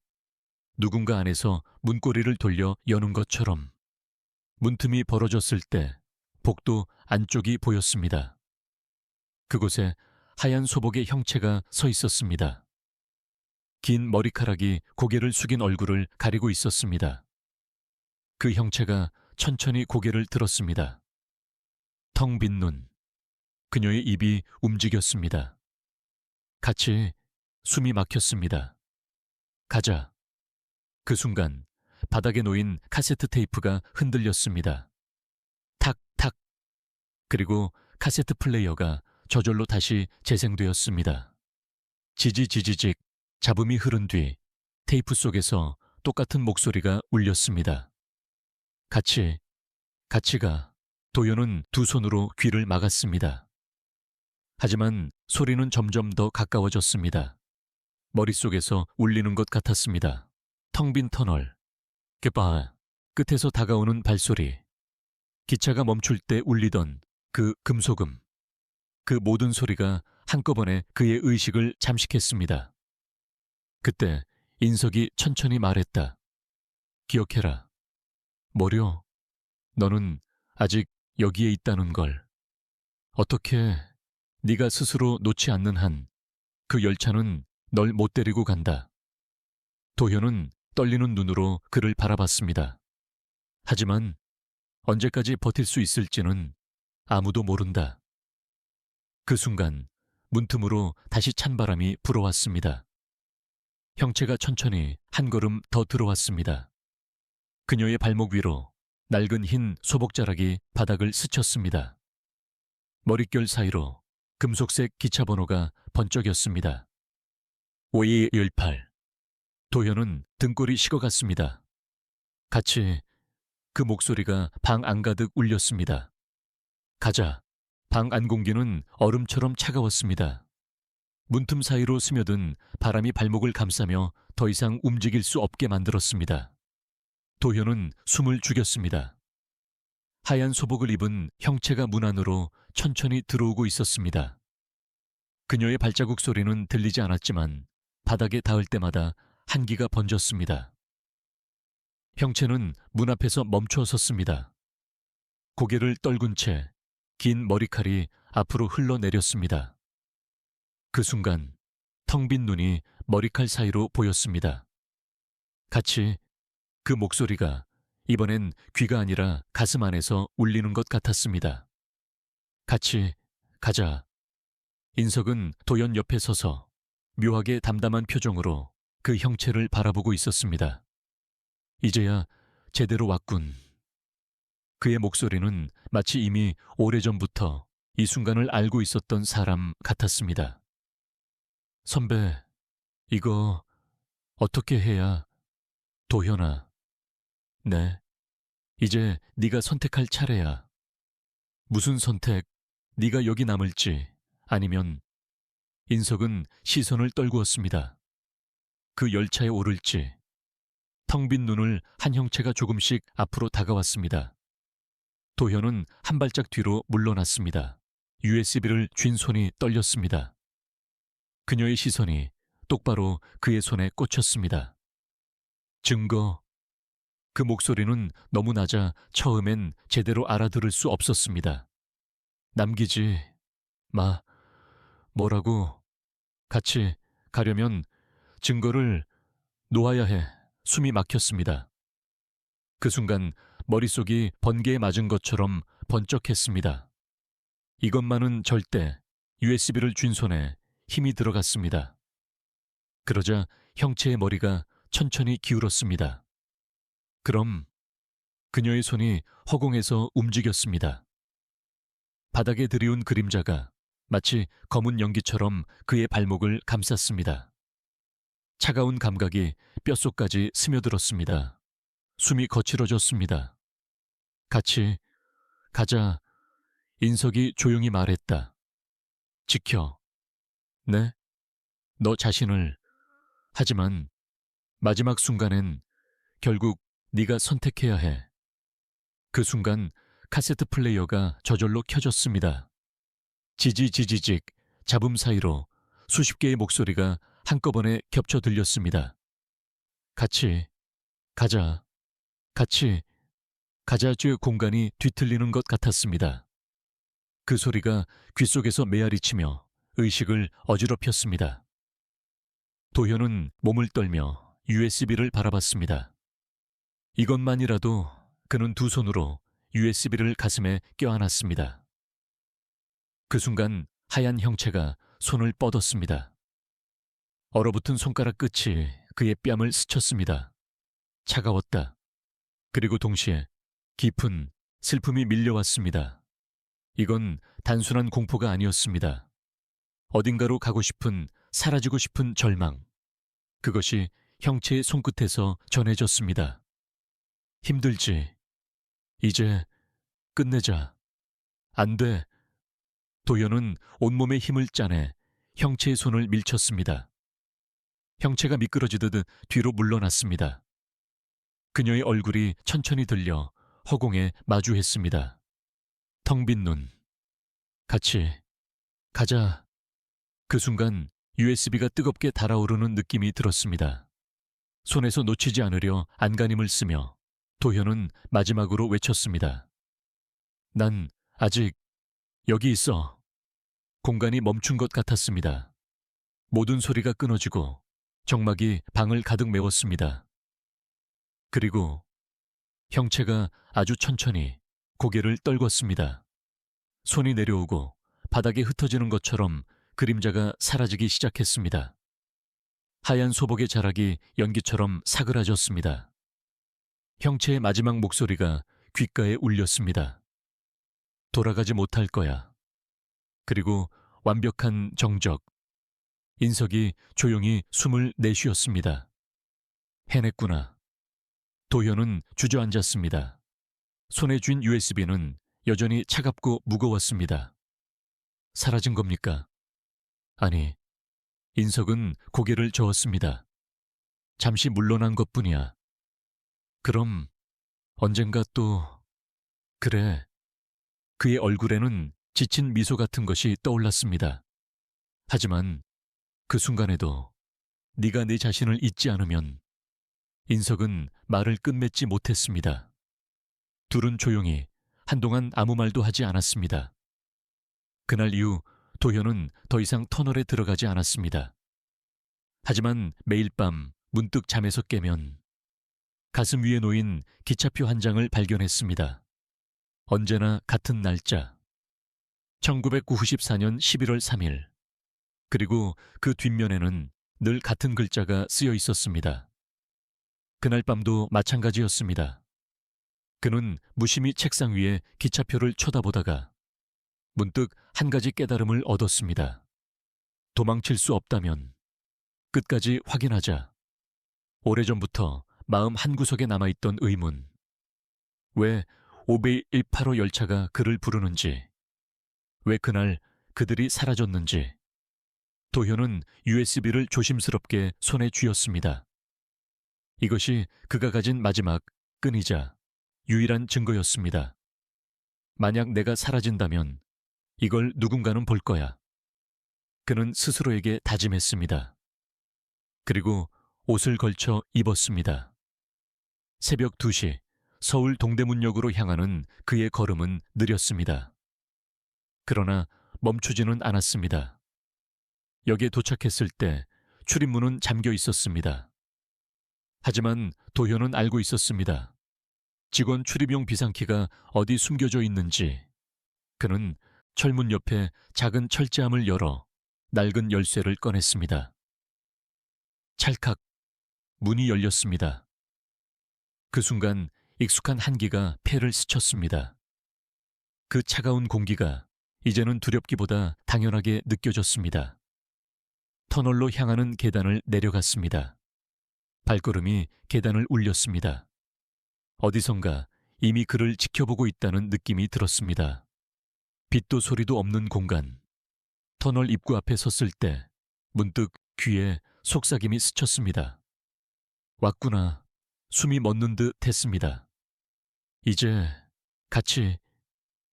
누군가 안에서 문고리를 돌려 여는 것처럼. 문틈이 벌어졌을 때 복도 안쪽이 보였습니다. 그곳에 하얀 소복의 형체가 서 있었습니다. 긴 머리카락이 고개를 숙인 얼굴을 가리고 있었습니다. 그 형체가 천천히 고개를 들었습니다. 텅 빈 눈. 그녀의 입이 움직였습니다. 같이 숨이 막혔습니다. 가자. 그 순간 바닥에 놓인 카세트 테이프가 흔들렸습니다. 탁, 탁. 그리고 카세트 플레이어가 저절로 다시 재생되었습니다. 지지지지직 잡음이 흐른 뒤 테이프 속에서 똑같은 목소리가 울렸습니다. 같이 가. 도연은 두 손으로 귀를 막았습니다. 하지만 소리는 점점 더 가까워졌습니다. 머릿속에서 울리는 것 같았습니다. 텅 빈 터널. 껻바. 끝에서 다가오는 발소리. 기차가 멈출 때 울리던 그 금소금. 그 모든 소리가 한꺼번에 그의 의식을 잠식했습니다. 그때 인석이 천천히 말했다. 기억해라. 뭐려? 너는 아직 여기에 있다는 걸. 어떻게 네가 스스로 놓지 않는 한 그 열차는 널 못 데리고 간다. 도현은 떨리는 눈으로 그를 바라봤습니다. 하지만 언제까지 버틸 수 있을지는 아무도 모른다. 그 순간 문틈으로 다시 찬바람이 불어왔습니다. 형체가 천천히 한 걸음 더 들어왔습니다. 그녀의 발목 위로 낡은 흰 소복자락이 바닥을 스쳤습니다. 머릿결 사이로 금속색 기차 번호가 번쩍였습니다. 5218. 도현은 등골이 식어갔습니다. 같이 그 목소리가 방 안가득 울렸습니다. 가자. 방 안 공기는 얼음처럼 차가웠습니다. 문틈 사이로 스며든 바람이 발목을 감싸며 더 이상 움직일 수 없게 만들었습니다. 도현은 숨을 죽였습니다. 하얀 소복을 입은 형체가 문 안으로 천천히 들어오고 있었습니다. 그녀의 발자국 소리는 들리지 않았지만 바닥에 닿을 때마다 한기가 번졌습니다. 형체는 문 앞에서 멈춰 섰습니다. 고개를 떨군 채 긴 머리칼이 앞으로 흘러내렸습니다. 그 순간 텅 빈 눈이 머리칼 사이로 보였습니다. 같이 그 목소리가 이번엔 귀가 아니라 가슴 안에서 울리는 것 같았습니다. 같이 가자. 인석은 도연 옆에 서서 묘하게 담담한 표정으로 그 형체를 바라보고 있었습니다. 이제야 제대로 왔군. 그의 목소리는 마치 이미 오래전부터 이 순간을 알고 있었던 사람 같았습니다. 선배, 이거 어떻게 해야... 도현아. 네, 이제 네가 선택할 차례야. 무슨 선택? 네가 여기 남을지 아니면... 인석은 시선을 떨구었습니다. 그 열차에 오를지. 텅 빈 눈을 한 형체가 조금씩 앞으로 다가왔습니다. 도현은 한 발짝 뒤로 물러났습니다. USB를 쥔 손이 떨렸습니다. 그녀의 시선이 똑바로 그의 손에 꽂혔습니다. 증거. 그 목소리는 너무 낮아 처음엔 제대로 알아들을 수 없었습니다. 남기지 마. 뭐라고? 같이 가려면 증거를 놓아야 해. 숨이 막혔습니다. 그 순간 머릿속이 번개에 맞은 것처럼 번쩍했습니다. 이것만은 절대. USB를 쥔 손에 힘이 들어갔습니다. 그러자 형체의 머리가 천천히 기울었습니다. 그럼 그녀의 손이 허공에서 움직였습니다. 바닥에 들이운 그림자가 마치 검은 연기처럼 그의 발목을 감쌌습니다. 차가운 감각이 뼛속까지 스며들었습니다. 숨이 거칠어졌습니다. 같이 가자. 인석이 조용히 말했다. 지켜. 네? 너 자신을. 하지만 마지막 순간엔 결국 네가 선택해야 해. 그 순간 카세트 플레이어가 저절로 켜졌습니다. 지지지지직 잡음 사이로 수십 개의 목소리가 한꺼번에 겹쳐 들렸습니다. 같이 가자. 같이 가자주의 공간이 뒤틀리는 것 같았습니다. 그 소리가 귓속에서 메아리치며 의식을 어지럽혔습니다. 도현은 몸을 떨며 USB를 바라봤습니다. 이것만이라도 그는 두 손으로 USB를 가슴에 껴안았습니다. 그 순간 하얀 형체가 손을 뻗었습니다. 얼어붙은 손가락 끝이 그의 뺨을 스쳤습니다. 차가웠다. 그리고 동시에 깊은 슬픔이 밀려왔습니다. 이건 단순한 공포가 아니었습니다. 어딘가로 가고 싶은, 사라지고 싶은 절망. 그것이 형체의 손끝에서 전해졌습니다. 힘들지. 이제 끝내자. 안 돼. 도현은 온몸에 힘을 짜내 형체의 손을 밀쳤습니다. 형체가 미끄러지듯 뒤로 물러났습니다. 그녀의 얼굴이 천천히 들려 허공에 마주했습니다. 텅 빈 눈. 같이 가자. 그 순간 USB가 뜨겁게 달아오르는 느낌이 들었습니다. 손에서 놓치지 않으려 안간힘을 쓰며 도현은 마지막으로 외쳤습니다. 난 아직 여기 있어. 공간이 멈춘 것 같았습니다. 모든 소리가 끊어지고 정막이 방을 가득 메웠습니다. 그리고 형체가 아주 천천히 고개를 떨궜습니다. 손이 내려오고 바닥에 흩어지는 것처럼 그림자가 사라지기 시작했습니다. 하얀 소복의 자락이 연기처럼 사그라졌습니다. 형체의 마지막 목소리가 귓가에 울렸습니다. 돌아가지 못할 거야. 그리고 완벽한 정적. 인석이 조용히 숨을 내쉬었습니다. 해냈구나. 도현은 주저앉았습니다. 손에 쥔 USB는 여전히 차갑고 무거웠습니다. 사라진 겁니까? 아니, 인석은 고개를 저었습니다. 잠시 물러난 것뿐이야. 그럼 언젠가 또... 그래. 그의 얼굴에는 지친 미소 같은 것이 떠올랐습니다. 하지만 그 순간에도 네가 내 자신을 잊지 않으면 인석은 말을 끝맺지 못했습니다. 둘은 조용히 한동안 아무 말도 하지 않았습니다. 그날 이후 도현은 더 이상 터널에 들어가지 않았습니다. 하지만 매일 밤 문득 잠에서 깨면 가슴 위에 놓인 기차표 한 장을 발견했습니다. 언제나 같은 날짜. 1994년 11월 3일. 그리고 그 뒷면에는 늘 같은 글자가 쓰여 있었습니다. 그날 밤도 마찬가지였습니다. 그는 무심히 책상 위에 기차표를 쳐다보다가 문득 한 가지 깨달음을 얻었습니다. 도망칠 수 없다면 끝까지 확인하자. 오래전부터 마음 한구석에 남아있던 의문. 왜 오베이 185 열차가 그를 부르는지, 왜 그날 그들이 사라졌는지. 도현은 USB를 조심스럽게 손에 쥐었습니다. 이것이 그가 가진 마지막 끈이자 유일한 증거였습니다. 만약 내가 사라진다면 이걸 누군가는 볼 거야. 그는 스스로에게 다짐했습니다. 그리고 옷을 걸쳐 입었습니다. 새벽 2시 서울 동대문역으로 향하는 그의 걸음은 느렸습니다. 그러나 멈추지는 않았습니다. 역에 도착했을 때 출입문은 잠겨 있었습니다. 하지만 도현은 알고 있었습니다. 직원 출입용 비상키가 어디 숨겨져 있는지. 그는 철문 옆에 작은 철제함을 열어 낡은 열쇠를 꺼냈습니다. 찰칵 문이 열렸습니다. 그 순간 익숙한 한기가 폐를 스쳤습니다. 그 차가운 공기가 이제는 두렵기보다 당연하게 느껴졌습니다. 터널로 향하는 계단을 내려갔습니다. 발걸음이 계단을 울렸습니다. 어디선가 이미 그를 지켜보고 있다는 느낌이 들었습니다. 빛도 소리도 없는 공간. 터널 입구 앞에 섰을 때 문득 귀에 속삭임이 스쳤습니다. 왔구나. 숨이 멎는 듯 했습니다. 이제 같이.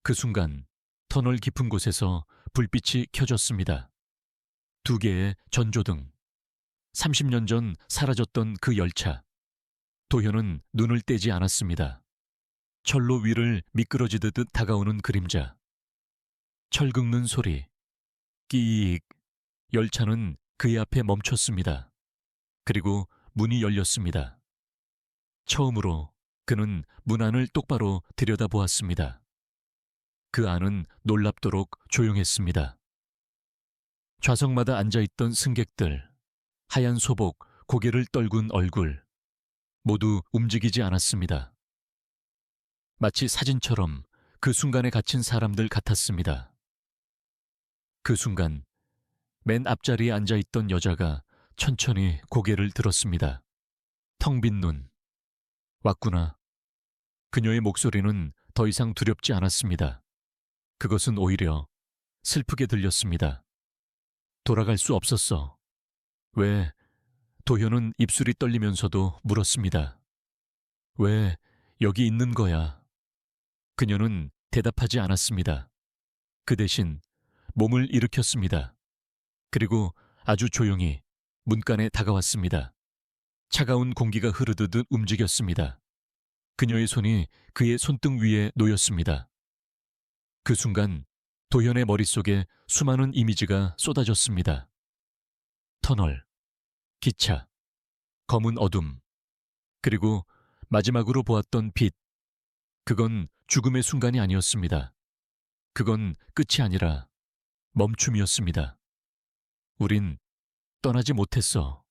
그 순간 터널 깊은 곳에서 불빛이 켜졌습니다. 2개의 전조등. 30년 전 사라졌던 그 열차. 도현은 눈을 떼지 않았습니다. 철로 위를 미끄러지듯 다가오는 그림자. 철 긁는 소리. 끼익. 열차는 그의 앞에 멈췄습니다. 그리고 문이 열렸습니다. 처음으로 그는 문 안을 똑바로 들여다보았습니다. 그 안은 놀랍도록 조용했습니다. 좌석마다 앉아있던 승객들, 하얀 소복, 고개를 떨군 얼굴, 모두 움직이지 않았습니다. 마치 사진처럼 그 순간에 갇힌 사람들 같았습니다. 그 순간 맨 앞자리에 앉아있던 여자가 천천히 고개를 들었습니다. 텅 빈 눈. 왔구나. 그녀의 목소리는 더 이상 두렵지 않았습니다. 그것은 오히려 슬프게 들렸습니다. 돌아갈 수 없었어. 왜? 도현은 입술이 떨리면서도 물었습니다. 왜 여기 있는 거야? 그녀는 대답하지 않았습니다. 그 대신 몸을 일으켰습니다. 그리고 아주 조용히 문간에 다가왔습니다. 차가운 공기가 흐르듯 움직였습니다. 그녀의 손이 그의 손등 위에 놓였습니다. 그 순간 도현의 머릿속에 수많은 이미지가 쏟아졌습니다. 터널, 기차, 검은 어둠, 그리고 마지막으로 보았던 빛. 그건 죽음의 순간이 아니었습니다. 그건 끝이 아니라 멈춤이었습니다. 우린 떠나지 못했어.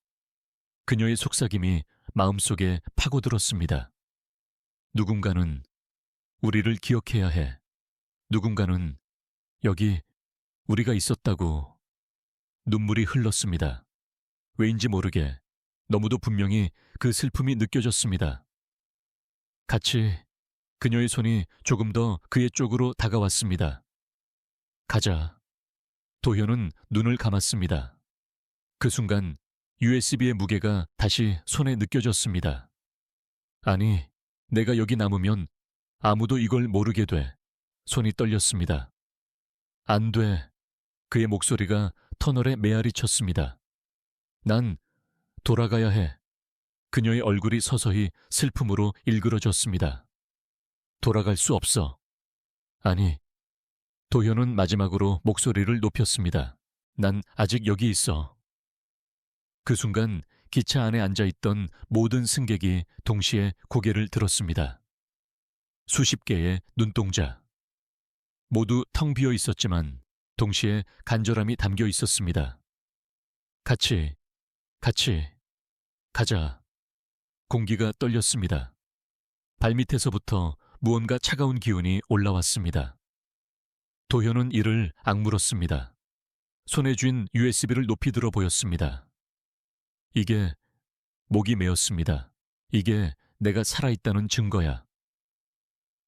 그녀의 속삭임이 마음속에 파고들었습니다. 누군가는 우리를 기억해야 해. 누군가는 여기 우리가 있었다고. 눈물이 흘렀습니다. 왜인지 모르게 너무도 분명히 그 슬픔이 느껴졌습니다. 같이 그녀의 손이 조금 더 그의 쪽으로 다가왔습니다. 가자. 도현은 눈을 감았습니다. 그 순간 USB의 무게가 다시 손에 느껴졌습니다. 아니, 내가 여기 남으면 아무도 이걸 모르게 돼. 손이 떨렸습니다. 안 돼. 그의 목소리가 터널에 메아리 쳤습니다. 난 돌아가야 해. 그녀의 얼굴이 서서히 슬픔으로 일그러졌습니다. 돌아갈 수 없어. 아니, 도현은 마지막으로 목소리를 높였습니다. 난 아직 여기 있어. 그 순간 기차 안에 앉아있던 모든 승객이 동시에 고개를 들었습니다. 수십 개의 눈동자. 모두 텅 비어 있었지만 동시에 간절함이 담겨 있었습니다. 같이 가자. 공기가 떨렸습니다. 발밑에서부터 무언가 차가운 기운이 올라왔습니다. 도현은 이를 악물었습니다. 손에 쥔 USB를 높이 들어 보였습니다. 이게 목이 메었습니다. 이게 내가 살아있다는 증거야.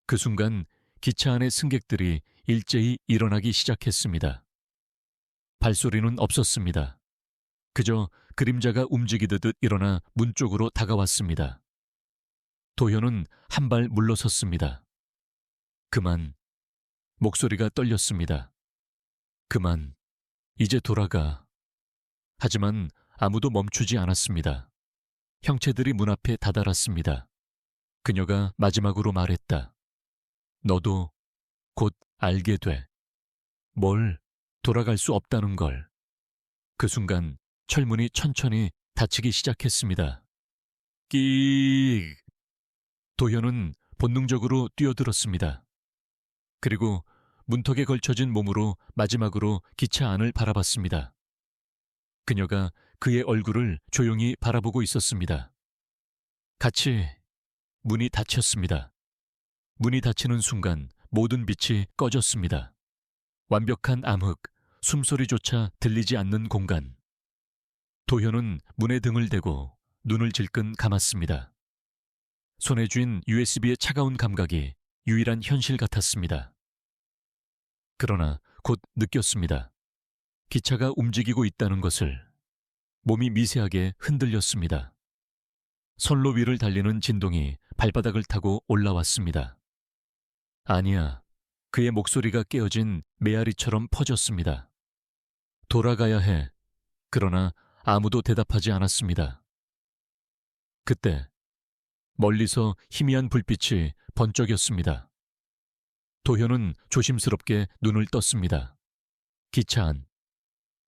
그 순간 기차 안의 승객들이 일제히 일어나기 시작했습니다. 발소리는 없었습니다. 그저 그림자가 움직이듯 일어나 문 쪽으로 다가왔습니다. 도현은 한 발 물러섰습니다. 그만. 목소리가 떨렸습니다. 그만. 이제 돌아가. 하지만 아무도 멈추지 않았습니다. 형체들이 문 앞에 다다랐습니다. 그녀가 마지막으로 말했다. 너도 곧 알게 돼. 뭘? 돌아갈 수 없다는 걸. 그 순간 철문이 천천히 닫히기 시작했습니다. 끼익! 도현은 본능적으로 뛰어들었습니다. 그리고 문턱에 걸쳐진 몸으로 마지막으로 기차 안을 바라봤습니다. 그녀가 그의 얼굴을 조용히 바라보고 있었습니다. 같이 문이 닫혔습니다. 문이 닫히는 순간 모든 빛이 꺼졌습니다. 완벽한 암흑, 숨소리조차 들리지 않는 공간. 도현은 문에 등을 대고 눈을 질끈 감았습니다. 손에 쥔 USB의 차가운 감각이 유일한 현실 같았습니다. 그러나 곧 느꼈습니다. 기차가 움직이고 있다는 것을. 몸이 미세하게 흔들렸습니다. 선로 위를 달리는 진동이 발바닥을 타고 올라왔습니다. 아니야. 그의 목소리가 깨어진 메아리처럼 퍼졌습니다. 돌아가야 해. 그러나 아무도 대답하지 않았습니다. 그때 멀리서 희미한 불빛이 번쩍였습니다. 도현은 조심스럽게 눈을 떴습니다. 기차 안.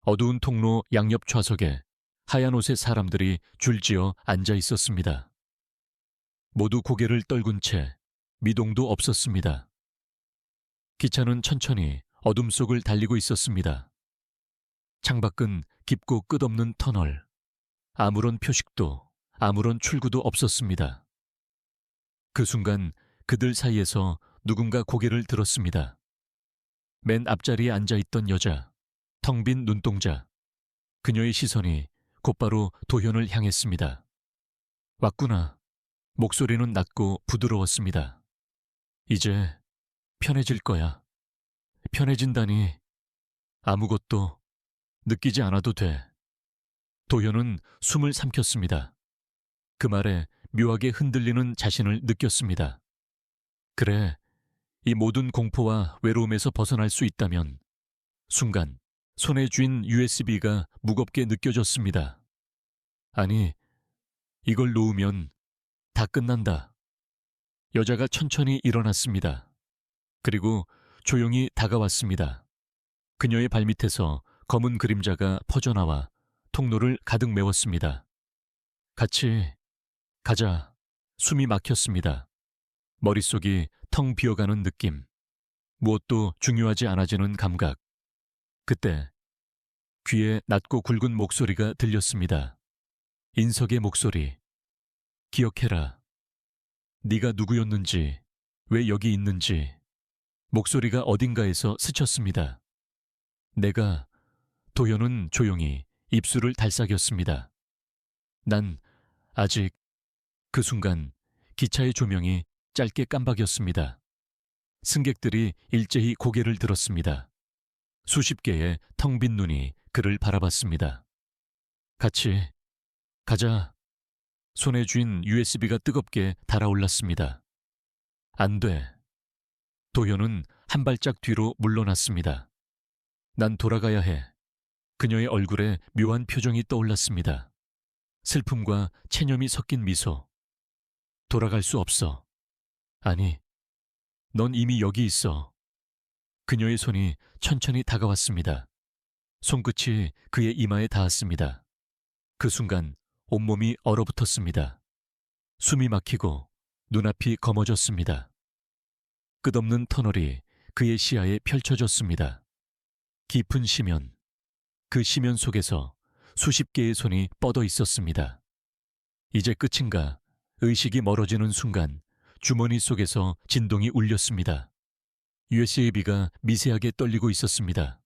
어두운 통로 양옆 좌석에 하얀 옷의 사람들이 줄지어 앉아 있었습니다. 모두 고개를 떨군 채 미동도 없었습니다. 기차는 천천히 어둠 속을 달리고 있었습니다. 창밖은 깊고 끝없는 터널. 아무런 표식도, 아무런 출구도 없었습니다. 그 순간 그들 사이에서 누군가 고개를 들었습니다. 맨 앞자리에 앉아있던 여자, 텅 빈 눈동자. 그녀의 시선이 곧바로 도현을 향했습니다. 왔구나. 목소리는 낮고 부드러웠습니다. 이제 편해질 거야. 편해진다니 아무것도 느끼지 않아도 돼. 도현은 숨을 삼켰습니다. 그 말에 묘하게 흔들리는 자신을 느꼈습니다. 그래, 이 모든 공포와 외로움에서 벗어날 수 있다면. 순간 손에 쥔 USB가 무겁게 느껴졌습니다. 아니, 이걸 놓으면 다 끝난다. 여자가 천천히 일어났습니다. 그리고 조용히 다가왔습니다. 그녀의 발밑에서 검은 그림자가 퍼져나와 통로를 가득 메웠습니다. 같이 가자. 숨이 막혔습니다. 머릿속이 텅 비어가는 느낌. 무엇도 중요하지 않아지는 감각. 그때 귀에 낮고 굵은 목소리가 들렸습니다. 인석의 목소리. 기억해라. 네가 누구였는지, 왜 여기 있는지. 목소리가 어딘가에서 스쳤습니다. 내가, 도현은 조용히 입술을 달싹였습니다. 난 아직. 그 순간 기차의 조명이 짧게 깜박였습니다. 승객들이 일제히 고개를 들었습니다. 수십 개의 텅 빈 눈이 그를 바라봤습니다. 같이 가자. 손에 쥔 USB가 뜨겁게 달아올랐습니다. 안 돼. 도현은 한 발짝 뒤로 물러났습니다. 난 돌아가야 해. 그녀의 얼굴에 묘한 표정이 떠올랐습니다. 슬픔과 체념이 섞인 미소. 돌아갈 수 없어. 아니, 넌 이미 여기 있어. 그녀의 손이 천천히 다가왔습니다. 손끝이 그의 이마에 닿았습니다. 그 순간 온몸이 얼어붙었습니다. 숨이 막히고 눈앞이 검어졌습니다. 끝없는 터널이 그의 시야에 펼쳐졌습니다. 깊은 심연. 그 심연 속에서 수십 개의 손이 뻗어 있었습니다. 이제 끝인가? 의식이 멀어지는 순간 주머니 속에서 진동이 울렸습니다. USB가 미세하게 떨리고 있었습니다.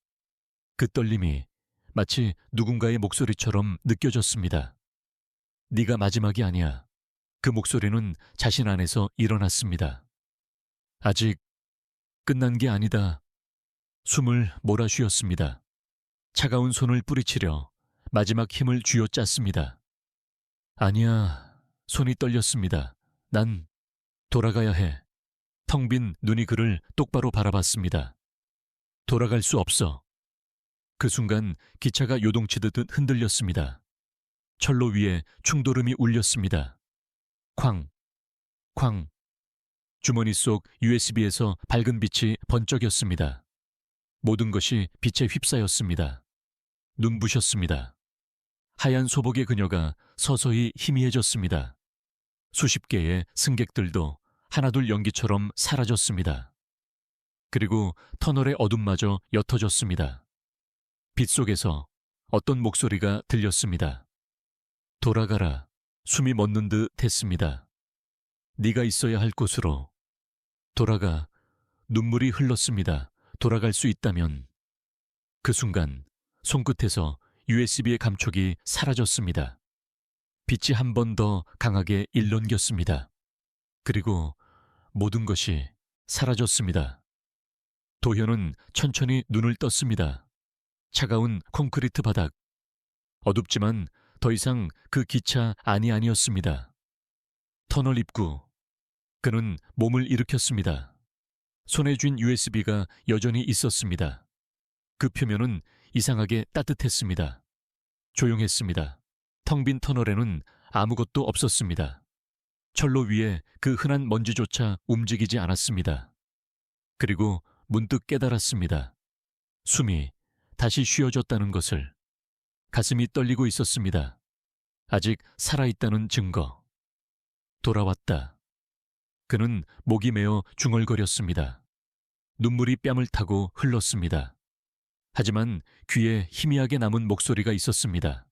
그 떨림이 마치 누군가의 목소리처럼 느껴졌습니다. 네가 마지막이 아니야. 그 목소리는 자신 안에서 일어났습니다. 아직 끝난 게 아니다. 숨을 몰아쉬었습니다. 차가운 손을 뿌리치려 마지막 힘을 쥐어짰습니다. 아니야. 손이 떨렸습니다. 난 돌아가야 해. 텅 빈 눈이 그를 똑바로 바라봤습니다. 돌아갈 수 없어. 그 순간 기차가 요동치듯 흔들렸습니다. 철로 위에 충돌음이 울렸습니다. 쾅, 쾅. 주머니 속 USB에서 밝은 빛이 번쩍였습니다. 모든 것이 빛에 휩싸였습니다. 눈부셨습니다. 하얀 소복의 그녀가 서서히 희미해졌습니다. 수십 개의 승객들도 하나둘 연기처럼 사라졌습니다. 그리고 터널의 어둠마저 옅어졌습니다. 빛 속에서 어떤 목소리가 들렸습니다. 돌아가라. 숨이 멎는 듯 했습니다. 네가 있어야 할 곳으로. 돌아가. 눈물이 흘렀습니다. 돌아갈 수 있다면. 그 순간 손끝에서 USB의 감촉이 사라졌습니다. 빛이 한 번 더 강하게 일렁겼습니다. 그리고 모든 것이 사라졌습니다. 도현은 천천히 눈을 떴습니다. 차가운 콘크리트 바닥. 어둡지만 더 이상 그 기차 아니었습니다. 터널 입구. 그는 몸을 일으켰습니다. 손에 쥔 USB가 여전히 있었습니다. 그 표면은 이상하게 따뜻했습니다. 조용했습니다. 텅 빈 터널에는 아무것도 없었습니다. 철로 위에 그 흔한 먼지조차 움직이지 않았습니다. 그리고 문득 깨달았습니다. 숨이 다시 쉬어졌다는 것을. 가슴이 떨리고 있었습니다. 아직 살아있다는 증거. 돌아왔다. 그는 목이 메어 중얼거렸습니다. 눈물이 뺨을 타고 흘렀습니다. 하지만 귀에 희미하게 남은 목소리가 있었습니다.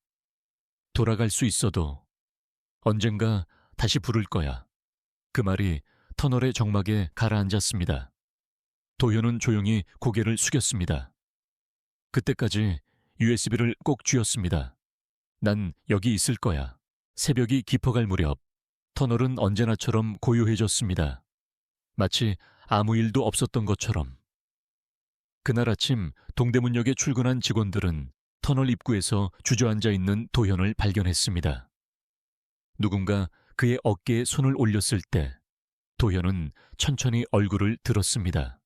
돌아갈 수 있어도 언젠가 다시 부를 거야. 그 말이 터널의 정막에 가라앉았습니다. 도현은 조용히 고개를 숙였습니다. 그때까지 USB를 꼭 쥐었습니다. 난 여기 있을 거야. 새벽이 깊어갈 무렵 터널은 언제나처럼 고요해졌습니다. 마치 아무 일도 없었던 것처럼. 그날 아침 동대문역에 출근한 직원들은 터널 입구에서 주저앉아 있는 도현을 발견했습니다. 누군가 그의 어깨에 손을 올렸을 때 도현은 천천히 얼굴을 들었습니다.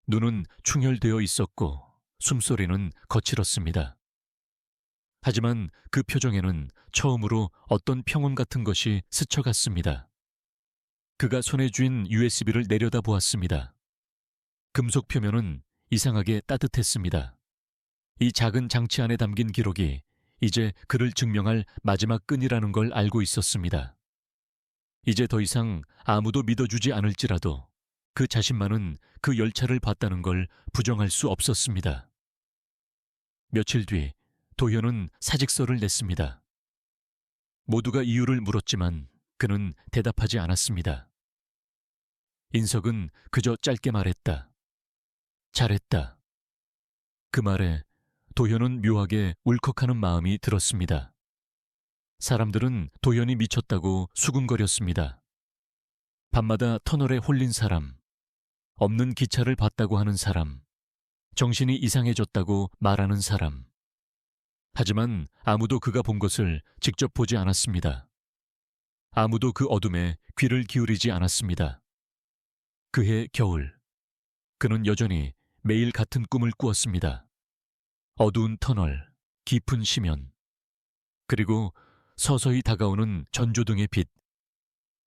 눈은 충혈되어 있었고 숨소리는 거칠었습니다. 하지만 그 표정에는 처음으로 어떤 평온 같은 것이 스쳐갔습니다. 그가 손에 쥔 USB를 내려다보았습니다. 금속 표면은 이상하게 따뜻했습니다. 이 작은 장치 안에 담긴 기록이 이제 그를 증명할 마지막 끈이라는 걸 알고 있었습니다. 이제 더 이상 아무도 믿어주지 않을지라도 그 자신만은 그 열차를 봤다는 걸 부정할 수 없었습니다. 며칠 뒤 도현은 사직서를 냈습니다. 모두가 이유를 물었지만 그는 대답하지 않았습니다. 인석은 그저 짧게 말했다. 잘했다. 그 말에 도현은 묘하게 울컥하는 마음이 들었습니다. 사람들은 도현이 미쳤다고 수군거렸습니다. 밤마다 터널에 홀린 사람, 없는 기차를 봤다고 하는 사람, 정신이 이상해졌다고 말하는 사람. 하지만 아무도 그가 본 것을 직접 보지 않았습니다. 아무도 그 어둠에 귀를 기울이지 않았습니다. 그해 겨울, 그는 여전히 매일 같은 꿈을 꾸었습니다. 어두운 터널, 깊은 심연, 그리고 서서히 다가오는 전조등의 빛.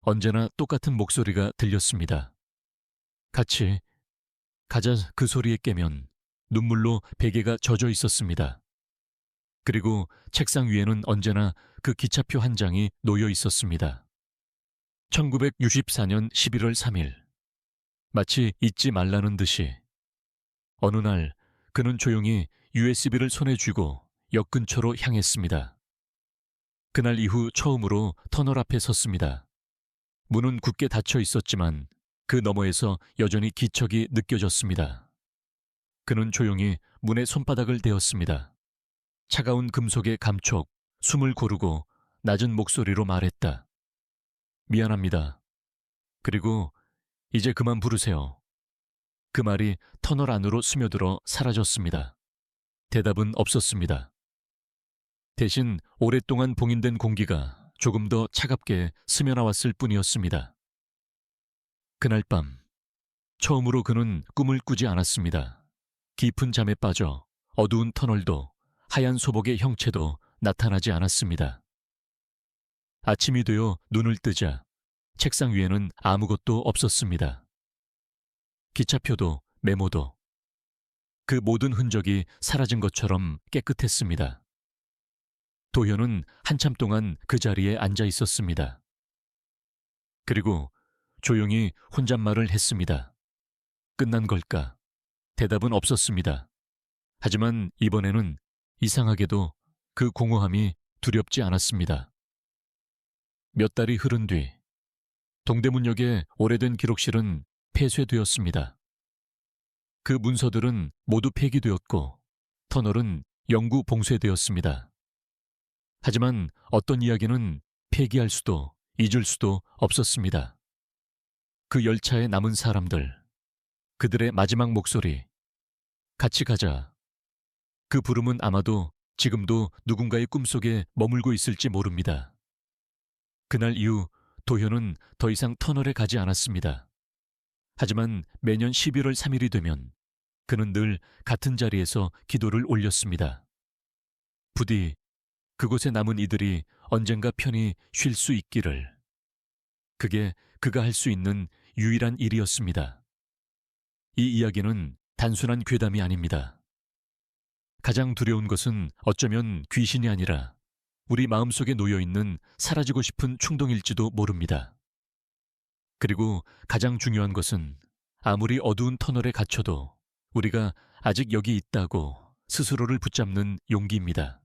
언제나 똑같은 목소리가 들렸습니다. 같이 가자. 그 소리에 깨면 눈물로 베개가 젖어 있었습니다. 그리고 책상 위에는 언제나 그 기차표 한 장이 놓여 있었습니다. 1964년 11월 3일. 마치 잊지 말라는 듯이 어느 날 그는 조용히 USB를 손에 쥐고 역 근처로 향했습니다. 그날 이후 처음으로 터널 앞에 섰습니다. 문은 굳게 닫혀 있었지만 그 너머에서 여전히 기척이 느껴졌습니다. 그는 조용히 문에 손바닥을 대었습니다. 차가운 금속의 감촉, 숨을 고르고 낮은 목소리로 말했다. 미안합니다. 그리고 이제 그만 부르세요. 그 말이 터널 안으로 스며들어 사라졌습니다. 대답은 없었습니다. 대신 오랫동안 봉인된 공기가 조금 더 차갑게 스며나왔을 뿐이었습니다. 그날 밤, 처음으로 그는 꿈을 꾸지 않았습니다. 깊은 잠에 빠져 어두운 터널도 하얀 소복의 형체도 나타나지 않았습니다. 아침이 되어 눈을 뜨자 책상 위에는 아무것도 없었습니다. 기차표도 메모도 그 모든 흔적이 사라진 것처럼 깨끗했습니다. 도현은 한참 동안 그 자리에 앉아 있었습니다. 그리고 조용히 혼잣말을 했습니다. 끝난 걸까? 대답은 없었습니다. 하지만 이번에는 이상하게도 그 공허함이 두렵지 않았습니다. 몇 달이 흐른 뒤 동대문역의 오래된 기록실은 폐쇄되었습니다. 그 문서들은 모두 폐기되었고 터널은 영구 봉쇄되었습니다. 하지만 어떤 이야기는 폐기할 수도 잊을 수도 없었습니다. 그 열차에 남은 사람들, 그들의 마지막 목소리, 같이 가자. 그 부름은 아마도 지금도 누군가의 꿈속에 머물고 있을지 모릅니다. 그날 이후 도현은 더 이상 터널에 가지 않았습니다. 하지만 매년 11월 3일이 되면 그는 늘 같은 자리에서 기도를 올렸습니다. 부디 그곳에 남은 이들이 언젠가 편히 쉴 수 있기를. 그게 그가 할 수 있는 유일한 일이었습니다. 이 이야기는 단순한 괴담이 아닙니다. 가장 두려운 것은 어쩌면 귀신이 아니라 우리 마음속에 놓여있는 사라지고 싶은 충동일지도 모릅니다. 그리고 가장 중요한 것은 아무리 어두운 터널에 갇혀도 우리가 아직 여기 있다고 스스로를 붙잡는 용기입니다.